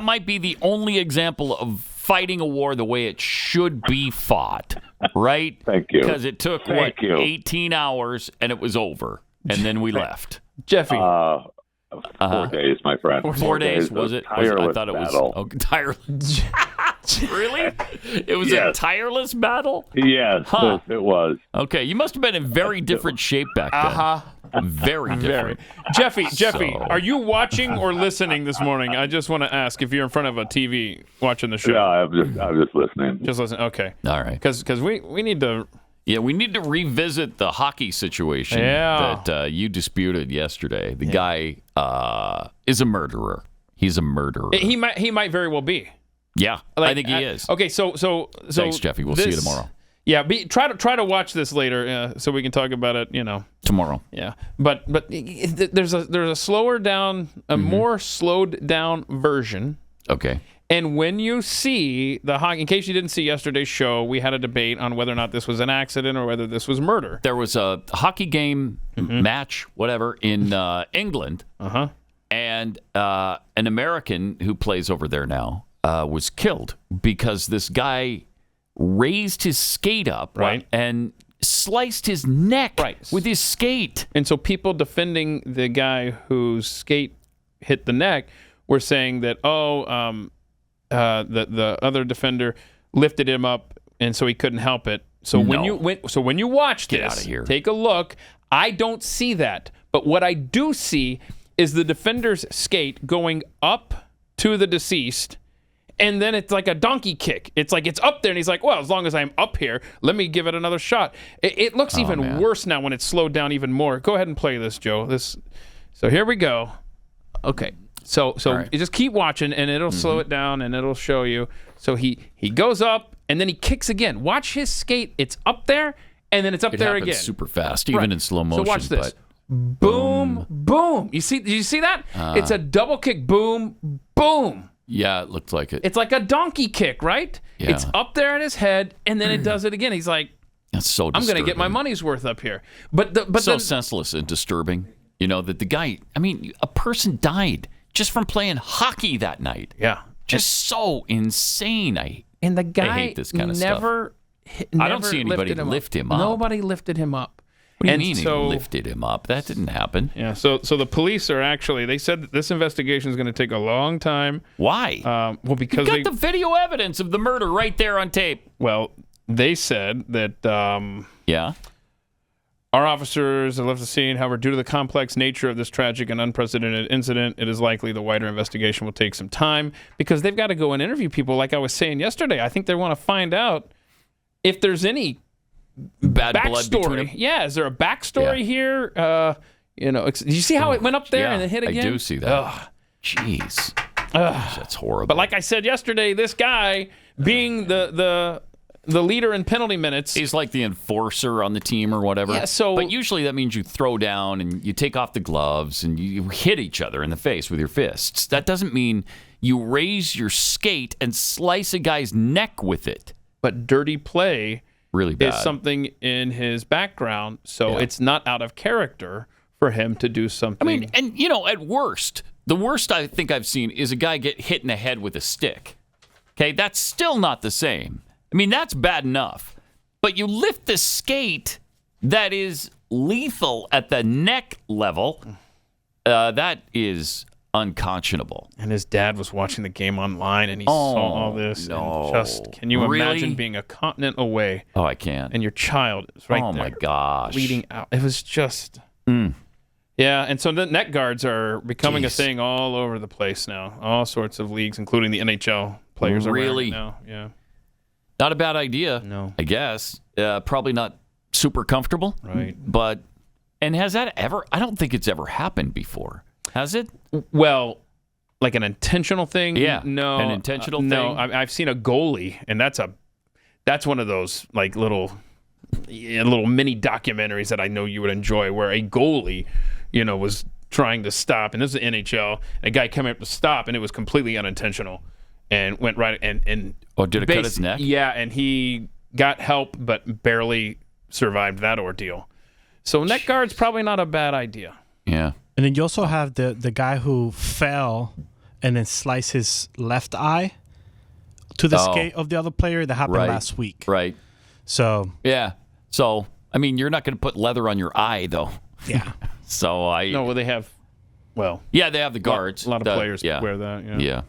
might be the only example of fighting a war the way it should be fought, right? Thank you. Because it took, 18 hours, and it was over, and then we left. Jeffy. 4 days, my friend. 4 days, was it? I thought it battle. was tireless. Really? It was a tireless battle? Yes, Huh. it was. Okay, you must have been in very different shape back then. Very different. Jeffy, are you watching or listening this morning? I just want to ask if you're in front of a TV watching the show. Yeah, I'm just listening. Just listen. Okay. All right. Because we need to. Yeah, we need to revisit the hockey situation that you disputed yesterday. The guy is a murderer. He's a murderer. He might very well be. Yeah, I think he is. Okay, so thanks, Jeffy. We'll see you tomorrow. Yeah, try to watch this later so we can talk about it. Tomorrow. Yeah, but there's a slower down, more slowed down version. Okay. And when you see the hockey, in case you didn't see yesterday's show, we had a debate on whether or not this was an accident or whether this was murder. There was a hockey game match, whatever, in England, and an American who plays over there now was killed because this guy raised his skate up and sliced his neck with his skate. And so people defending the guy whose skate hit the neck were saying that, the other defender lifted him up, and so he couldn't help it. So when you watch this, get out of here. Take a look. I don't see that, but what I do see is the defender's skate going up to the deceased, and then it's like a donkey kick. It's like it's up there, and he's like, well, as long as I'm up here, let me give it another shot. It looks even worse now when it's slowed down even more. Go ahead and play this, Joe. So here we go. Okay. So right. You just keep watching, and it'll slow it down, and it'll show you. So he goes up, and then he kicks again. Watch his skate. It's up there, and then it's up there again. Super fast, even in slow motion. So watch this. Boom, boom. Did you see that? It's a double kick. Boom, boom. Yeah, it looked like it. It's like a donkey kick, right? Yeah. It's up there at his head, and then it does it again. He's like, that's so disturbing. I'm going to get my money's worth up here. But so senseless and disturbing. That the guy, a person died just from playing hockey that night. Yeah. Just so insane. And the guy I hate this kind of never I don't see anybody lift him up. Nobody lifted him up. What do you mean he lifted him up? That didn't happen. Yeah, so the police are they said that this investigation is going to take a long time. Why? Well, because you've got the video evidence of the murder right there on tape. Well, they said that our officers have left the scene. However, due to the complex nature of this tragic and unprecedented incident, it is likely the wider investigation will take some time because they've got to go and interview people. Like I was saying yesterday, I think they want to find out if there's any bad backstory. Blood between them? Yeah, is there a backstory here? Did you see how it went up there and then hit again? I do see that. Jeez. That's horrible. But like I said yesterday, this guy being the leader in penalty minutes. He's like the enforcer on the team or whatever. Yeah, but usually that means you throw down and you take off the gloves and you hit each other in the face with your fists. That doesn't mean you raise your skate and slice a guy's neck with it. But dirty play really bad. Is something in his background, so it's not out of character for him to do something. And at worst, the worst I think I've seen is a guy get hit in the head with a stick. Okay, that's still not the same. That's bad enough. But you lift the skate that is lethal at the neck level, that is unconscionable. And his dad was watching the game online, and he saw all this. No. And can you imagine being a continent away? Oh, I can't. And your child is right there. Oh, my gosh. Bleeding out. It was just... Yeah, and so the net guards are becoming a thing all over the place now. All sorts of leagues, including the NHL players are wearing it now. Yeah. Not a bad idea. No. I guess. Probably not super comfortable. Right. But, and has that ever, I don't think it's ever happened before. Has it? Well, like an intentional thing? Yeah. No. An intentional thing? No. I've seen a goalie, and that's one of those like little mini documentaries that I know you would enjoy where a goalie, was trying to stop, and this is the NHL, a guy coming up to stop, and it was completely unintentional. and went right and did it cut his neck? Yeah, and he got help but barely survived that ordeal. So neck guard's probably not a bad idea. Yeah. And then you also have the guy who fell and then sliced his left eye to the skate of the other player. That happened last week. Right. So. Yeah. So, I mean, you're not going to put leather on your eye, though. Yeah. So I. No, well, they have. Well. Yeah, they have the guards. A lot of players wear that. Yeah. Yeah.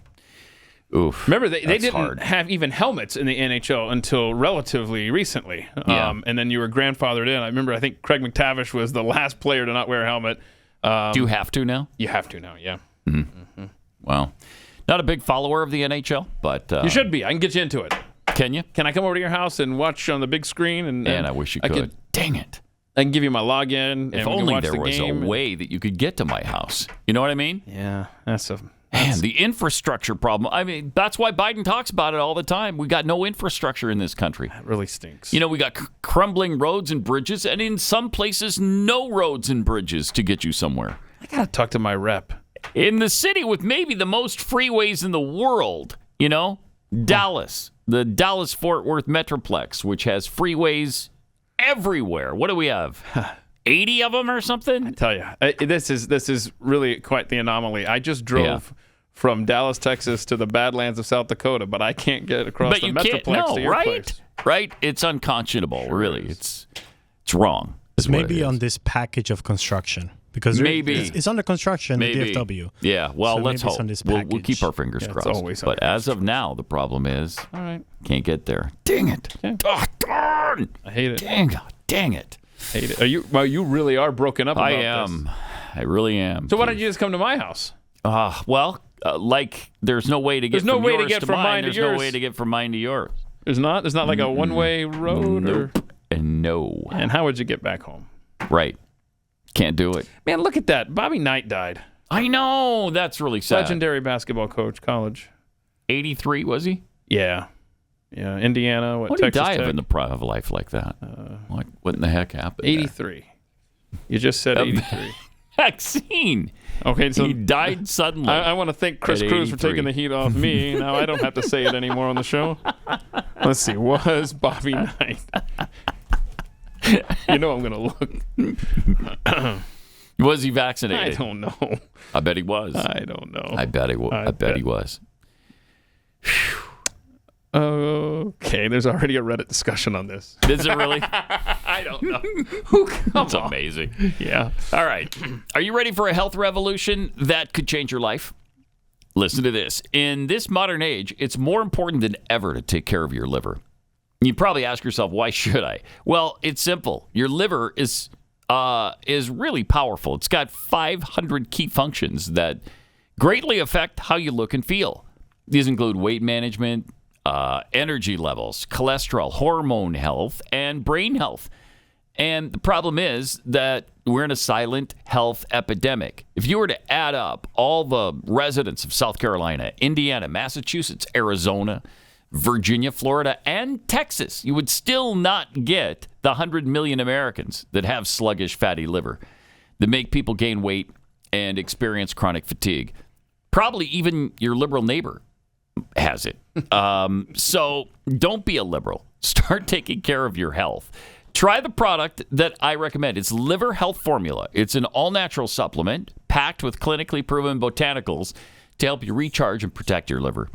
Oof. Remember, they didn't have even helmets in the NHL until relatively recently. And then you were grandfathered in. I think Craig McTavish was the last player to not wear a helmet. Do you have to now? You have to now, yeah. Mm-hmm. Well, not a big follower of the NHL, but... you should be. I can get you into it. Can you? Can I come over to your house and watch on the big screen? And I wish you could. Dang it. I can give you my login. If only there was a way that you could get to my house. You know what I mean? Yeah, that's the infrastructure problem. I mean, that's why Biden talks about it all the time. We got no infrastructure in this country. That really stinks. You know, we got crumbling roads and bridges, and in some places, no roads and bridges to get you somewhere. I got to talk to my rep. In the city with maybe the most freeways in the world, you know, Dallas, the Dallas-Fort Worth Metroplex, which has freeways everywhere. What do we have? 80 of them or something? I tell you, this is really quite the anomaly. I just drove from Dallas, Texas to the Badlands of South Dakota, but I can't get across the Metroplex to your place. Right? It's unconscionable, really. It's wrong. It's maybe on this package of construction. Because it's under construction in the DFW. Yeah, well, so let's hope. We'll keep our fingers crossed. But as of now, the problem is can't get there. Dang it. Okay. Oh, darn. I hate it. Dang it. Hate it. You really are broken up about this. I really am. So why don't you just come to my house? There's no way to get from yours to mine. There's no way to get from mine to yours. There's not? There's not like a one-way road? Nope. And no. And how would you get back home? Right. Can't do it. Man, look at that. Bobby Knight died. I know. That's really sad. Legendary basketball coach, college. 83, was he? Yeah. Yeah, Indiana. What did he die of in the prime of life like that? What in the heck happened? 83. You just said 83. Vaccine. Okay, so he died suddenly. I want to thank Chris Cruz for taking the heat off me. Now I don't have to say it anymore on the show. Let's see. Was Bobby Knight? You know I'm going to look. Was he vaccinated? I don't know. I bet he was. I don't know. I bet he was. Okay, there's already a Reddit discussion on this. Is it really? I don't know. That's amazing. Yeah. All right. Are you ready for a health revolution that could change your life? Listen to this. In this modern age, it's more important than ever to take care of your liver. You probably ask yourself, why should I? Well, it's simple. Your liver is really powerful. It's got 500 key functions that greatly affect how you look and feel. These include weight management, energy levels, cholesterol, hormone health, and brain health. And the problem is that we're in a silent health epidemic. If you were to add up all the residents of South Carolina, Indiana, Massachusetts, Arizona, Virginia, Florida, and Texas, you would still not get the 100 million Americans that have sluggish fatty liver that make people gain weight and experience chronic fatigue. Probably even your liberal neighbor has it. So don't be a liberal. Start taking care of your health. Try the product that I recommend. It's Liver Health Formula. It's an all-natural supplement packed with clinically proven botanicals to help you recharge and protect your liver.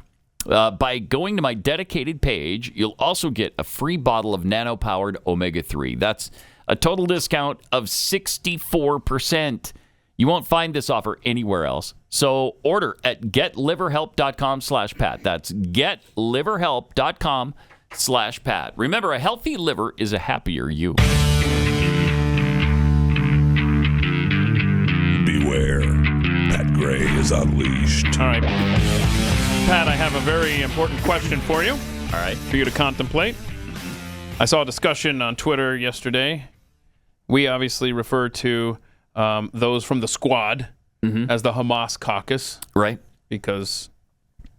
By going to my dedicated page, you'll also get a free bottle of nano-powered omega-3. That's a total discount of 64%. You won't find this offer anywhere else. So order at getliverhelp.com/Pat. That's getliverhelp.com/Pat. Remember, a healthy liver is a happier you. Beware. Pat Gray is unleashed. All right. Pat, I have a very important question for you. All right. For you to contemplate. I saw a discussion on Twitter yesterday. We obviously refer to those from the squad as the Hamas caucus. Right. Because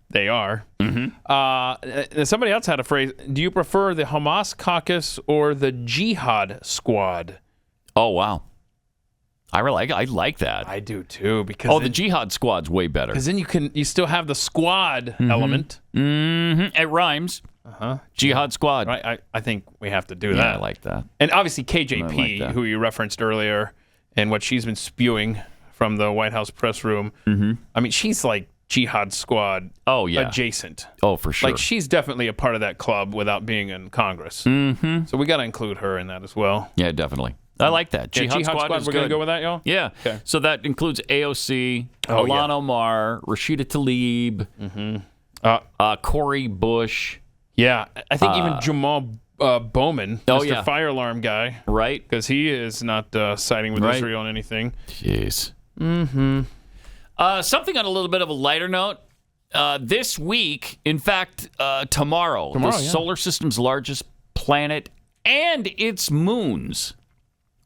they are. Somebody else had a phrase. Do you prefer the Hamas caucus or the Jihad squad? Oh, wow. I like that. I do too, because the jihad squad's way better. Because then you still have the squad element. Mm-hmm. It rhymes. Jihad squad. Right. I think we have to do that. Yeah, I like that. And obviously KJP, like who you referenced earlier, and what she's been spewing from the White House press room. Mm-hmm. I mean, she's like jihad squad adjacent. Oh, for sure. Like, she's definitely a part of that club without being in Congress. Mm-hmm. So we got to include her in that as well. Yeah, definitely. I like that. Jihad squad is we're going to good. go with that, y'all? Yeah. Okay. So that includes AOC, Ilhan Omar, Rashida Tlaib, Corey Bush. Yeah. I think even Jamal Bowman, Mr. Fire Alarm guy. Right. Because he is not siding with Israel on anything. Jeez. Mm-hmm. Something on a little bit of a lighter note. This week, in fact, tomorrow, the solar system's largest planet and its moons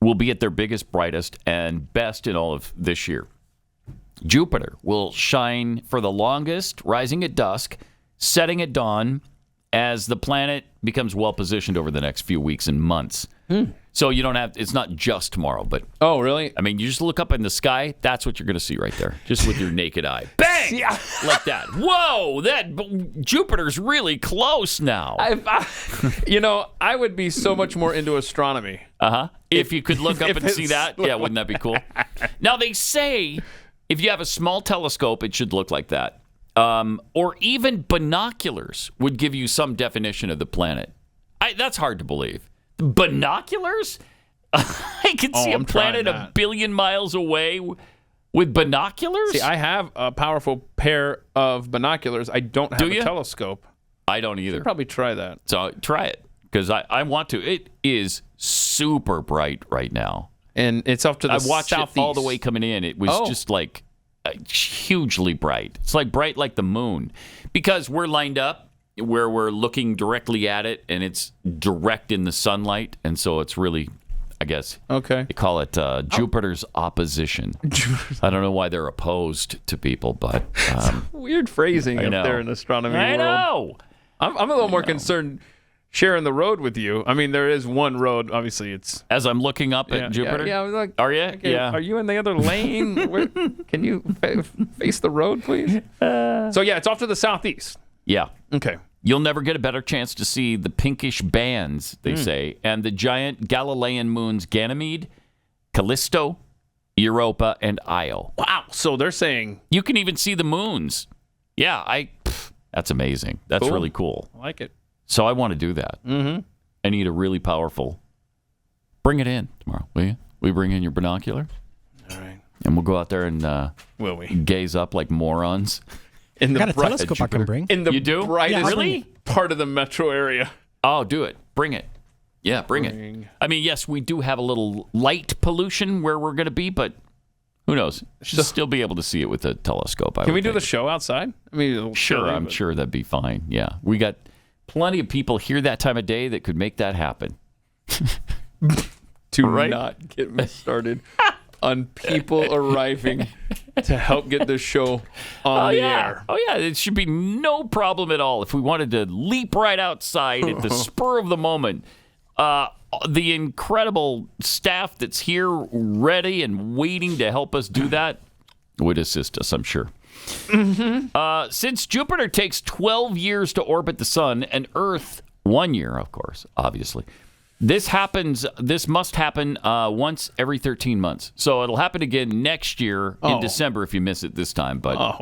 will be at their biggest, brightest, and best in all of this year. Jupiter will shine for the longest, rising at dusk, setting at dawn, as the planet becomes well-positioned over the next few weeks and months. So you don't have, it's not just tomorrow, but... Oh, really? I mean, you just look up in the sky, that's what you're going to see right there, just with your naked eye. Bang! Like that. Whoa, Jupiter's really close now. I would be so much more into astronomy. If you could look up and see that, wouldn't that be cool? Now, they say if you have a small telescope, it should look like that. Or even binoculars would give you some definition of the planet. That's hard to believe. Binoculars? I can see a planet a billion miles away with binoculars? See, I have a powerful pair of binoculars. I don't have a telescope. I don't either. You should probably try that. So try it, because I want to. It is super bright right now. And it's up to the southeast. I watched it all the way coming in. It was just like hugely bright. It's like bright like the moon, because we're lined up where we're looking directly at it, and it's direct in the sunlight, and so it's really, I guess, they call it Jupiter's opposition. I don't know why they're opposed to people, but weird phrasing up there in astronomy world. I know. I'm a little more concerned sharing the road with you. I mean, there is one road. Obviously, it's as I'm looking up at Jupiter. Yeah, I was like, are you? Okay, yeah. Are you in the other lane? Can you face the road, please? So it's off to the southeast. Yeah. Okay. You'll never get a better chance to see the pinkish bands, they say, and the giant Galilean moons Ganymede, Callisto, Europa, and Io. Wow. So they're saying... You can even see the moons. Yeah, that's amazing. That's really cool. I like it. So I want to do that. Mm-hmm. I need a really powerful... Bring it in tomorrow, will you? Will you bring in your binocular? All right. And we'll go out there and will we? Gaze up like morons. In the telescope I can bring. In the you do? brightest part of the metro area. Oh, do it. Bring it. Yeah, bring it. I mean, yes, we do have a little light pollution where we're going to be, but who knows? Should still be able to see it with a telescope. Can we do the show outside? I mean, sure, I'm sure that'd be fine. Yeah, we got plenty of people here that time of day that could make that happen. Not get me started on people arriving to help get this show on the air. Oh, yeah. It should be no problem at all if we wanted to leap right outside at the spur of the moment. The incredible staff that's here ready and waiting to help us do that would assist us, I'm sure. Mm-hmm. Since Jupiter takes 12 years to orbit the sun and Earth 1 year, of course, obviously. This must happen once every 13 months. So it'll happen again next year in December if you miss it this time. But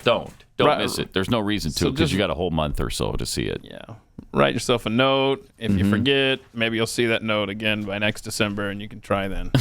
don't miss it. There's no reason to, because you got a whole month or so to see it. Yeah. Write yourself a note. If you forget, maybe you'll see that note again by next December, and you can try then.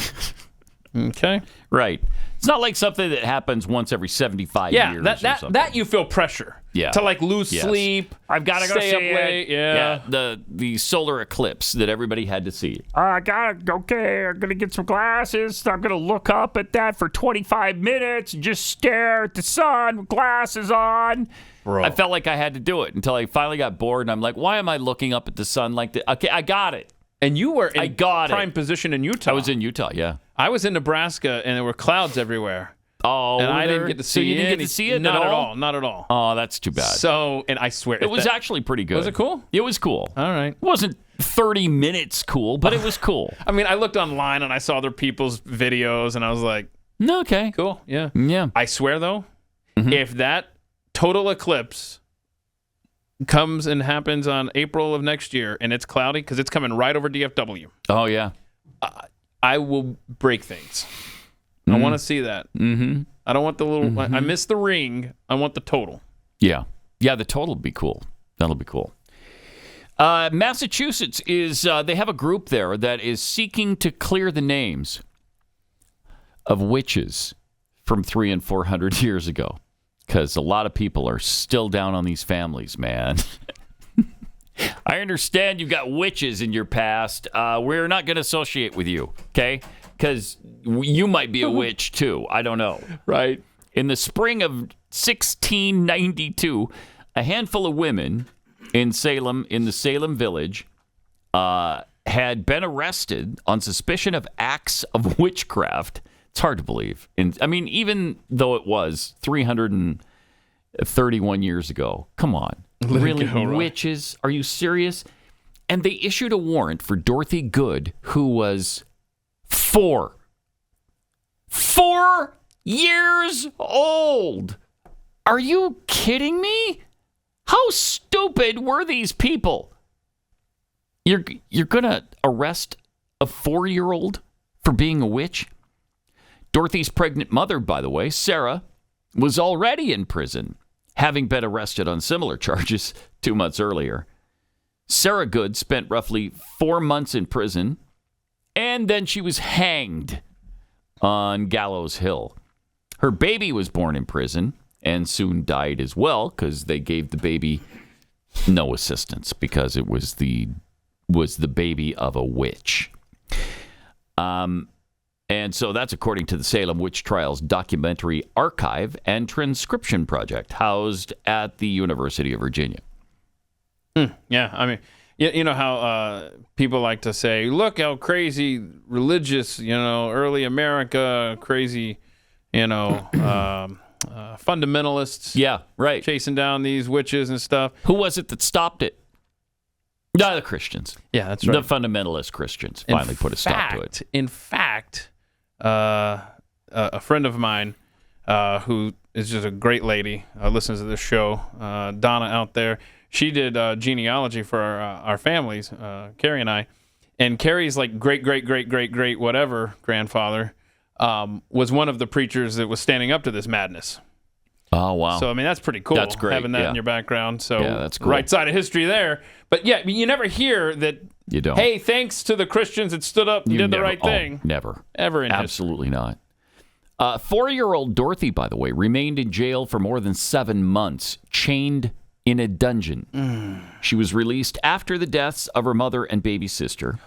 Okay. Right. It's not like something that happens once every 75 years. Yeah, that you feel pressure. Yeah. To lose sleep. I've got to go stay see up late. it. Yeah. The solar eclipse that everybody had to see. I'm gonna get some glasses. I'm gonna look up at that for 25 minutes and just stare at the sun with glasses on. Bro. I felt like I had to do it until I finally got bored, and I'm like, why am I looking up at the sun like that? Okay, I got it. And you were in prime position in Utah. I was in Utah, yeah. I was in Nebraska, and there were clouds everywhere. Oh, and I didn't get to see it. So you didn't get to see it Not at all? Not at all. Oh, that's too bad. So, and I swear. It was actually pretty good. Was it cool? It was cool. All right. It wasn't 30 minutes cool, but it was cool. I mean, I looked online and I saw other people's videos, and I was like, okay, cool, yeah. I swear, though, if that total eclipse comes and happens on April of next year and it's cloudy, because it's coming right over DFW. Oh, yeah. I will break things. I want to see that. I don't want the little... I missed the ring. I want the total. Yeah. Yeah, the total would be cool. That'll be cool. Massachusetts is... they have a group there that is seeking to clear the names of witches from 300 and 400 years ago. Because a lot of people are still down on these families, man. I understand you've got witches in your past. We're not going to associate with you, okay? Because you might be a witch, too. I don't know. Right. In the spring of 1692, a handful of women in Salem, in the Salem village, had been arrested on suspicion of acts of witchcraft. It's hard to believe. I mean, even though it was 331 years ago. Come on. Really? Witches? Are you serious? And they issued a warrant for Dorothy Good, who was 4 years old. Are you kidding me? How stupid were these people? You're going to arrest a 4-year-old for being a witch? Dorothy's pregnant mother, by the way, Sarah, was already in prison, having been arrested on similar charges 2 months earlier. Sarah Good spent roughly 4 months in prison, and then she was hanged on Gallows Hill. Her baby was born in prison and soon died as well, because they gave the baby no assistance because it was the baby of a witch. And so that's according to the Salem Witch Trials Documentary Archive and Transcription Project, housed at the University of Virginia. Yeah, I mean, you know how people like to say, look how crazy religious, early America, crazy, fundamentalists. Yeah, right. Chasing down these witches and stuff. Who was it that stopped it? No, the Christians. Yeah, that's right. The fundamentalist Christians finally put a stop to it. In fact, a friend of mine who is just a great lady, listens to this show, Donna out there, she did genealogy for our families, Carrie and I, and Carrie's like great whatever grandfather was one of the preachers that was standing up to this madness. Oh, wow. So, I mean, that's pretty cool. That's great. Having that in your background. So, yeah, that's cool. Right side of history there. But yeah, you never hear that, you don't. Hey, thanks to the Christians that stood up and did the right thing. Never. Ever in Absolutely not. 4-year-old Dorothy, by the way, remained in jail for more than 7 months, chained in a dungeon. She was released after the deaths of her mother and baby sister,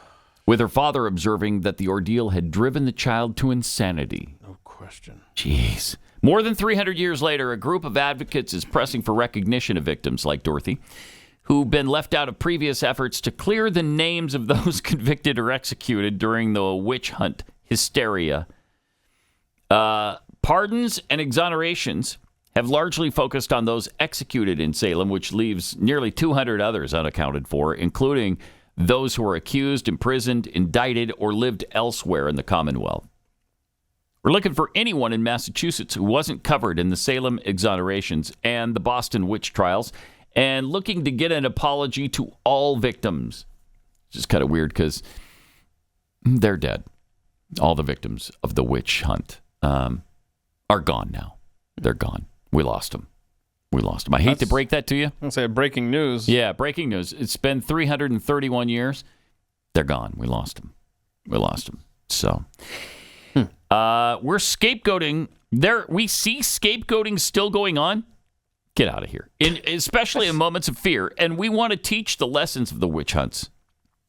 with her father observing that the ordeal had driven the child to insanity. No question. Jeez. More than 300 years later, a group of advocates is pressing for recognition of victims like Dorothy, who've been left out of previous efforts to clear the names of those convicted or executed during the witch hunt hysteria. Pardons and exonerations have largely focused on those executed in Salem, which leaves nearly 200 others unaccounted for, including those who were accused, imprisoned, indicted, or lived elsewhere in the Commonwealth. We're looking for anyone in Massachusetts who wasn't covered in the Salem exonerations and the Boston witch trials, and looking to get an apology to all victims. It's just kind of weird because they're dead. All the victims of the witch hunt are gone now. They're gone. We lost them. I hate to break that to you. I'll say breaking news. Yeah, breaking news. It's been 331 years. They're gone. We lost them. So... we're scapegoating. We see scapegoating still going on. Get out of here. Especially in moments of fear. And we want to teach the lessons of the witch hunts.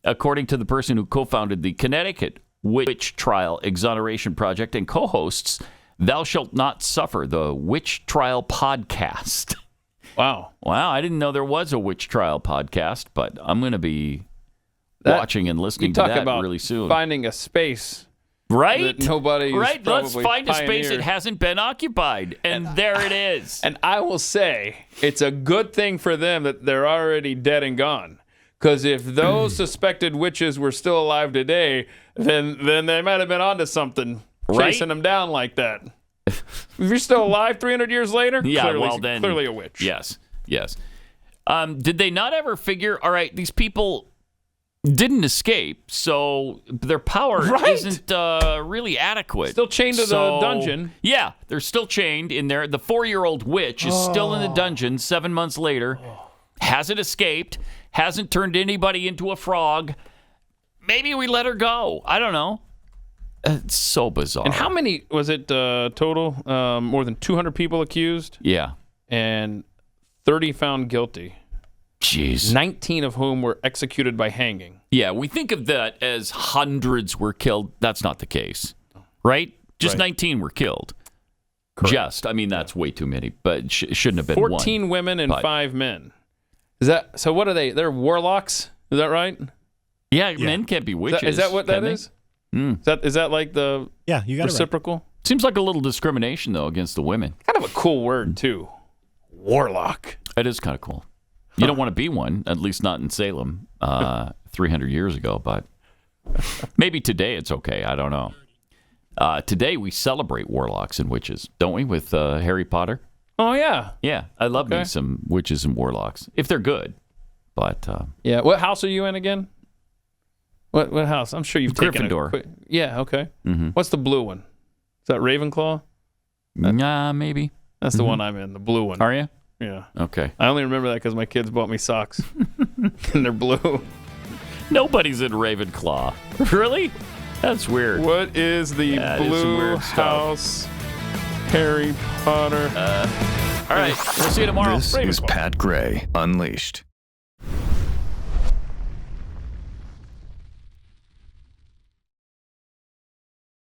According to the person who co-founded the Connecticut Witch Trial Exoneration Project and co-hosts Thou Shalt Not Suffer, the Witch Trial Podcast. Wow. I didn't know there was a witch trial podcast, but I'm going to be watching and listening to that really soon. Finding a space. Right? That nobody's Let's find a space that hasn't been occupied. And there it is. And I will say, it's a good thing for them that they're already dead and gone. Because if those suspected witches were still alive today, then they might have been onto something, chasing them down like that. If you're still alive 300 years later, clearly a witch. Yes. Did they not ever figure, all right, these people didn't escape, so their power isn't really adequate. Still chained to the dungeon. Yeah, they're still chained in there. The 4-year-old witch is still in the dungeon 7 months later. Hasn't escaped. Hasn't turned anybody into a frog. Maybe we let her go. I don't know. It's so bizarre. And how many was it total? More than 200 people accused? Yeah. And 30 found guilty. Jeez. 19 of whom were executed by hanging. Yeah, we think of that as hundreds were killed. That's not the case, right? Just 19 were killed. Correct. That's way too many, but shouldn't have been 14 women and 5 men. Is that so? What are they? They're warlocks. Is that right? Yeah, men can't be witches. Is that what that is? Is that like the you got reciprocal? It right. Seems like a little discrimination though against the women. Kind of a cool word too. Warlock. It is kind of cool. You don't want to be one, at least not in Salem 300 years ago, but maybe today it's okay. I don't know. Today we celebrate warlocks and witches, don't we, with Harry Potter? Oh, yeah. Yeah, I love me some witches and warlocks, if they're good. But yeah, what house are you in again? What house? I'm sure you've taken Gryffindor. Yeah, okay. Mm-hmm. What's the blue one? Is that Ravenclaw? Maybe. That's the one I'm in, the blue one. Are you? Yeah. Okay. I only remember that because my kids bought me socks, and they're blue. Nobody's in Ravenclaw. Really? That's weird. What is the blue house? Harry Potter. All right. We'll see you tomorrow. This is Pat Gray Unleashed.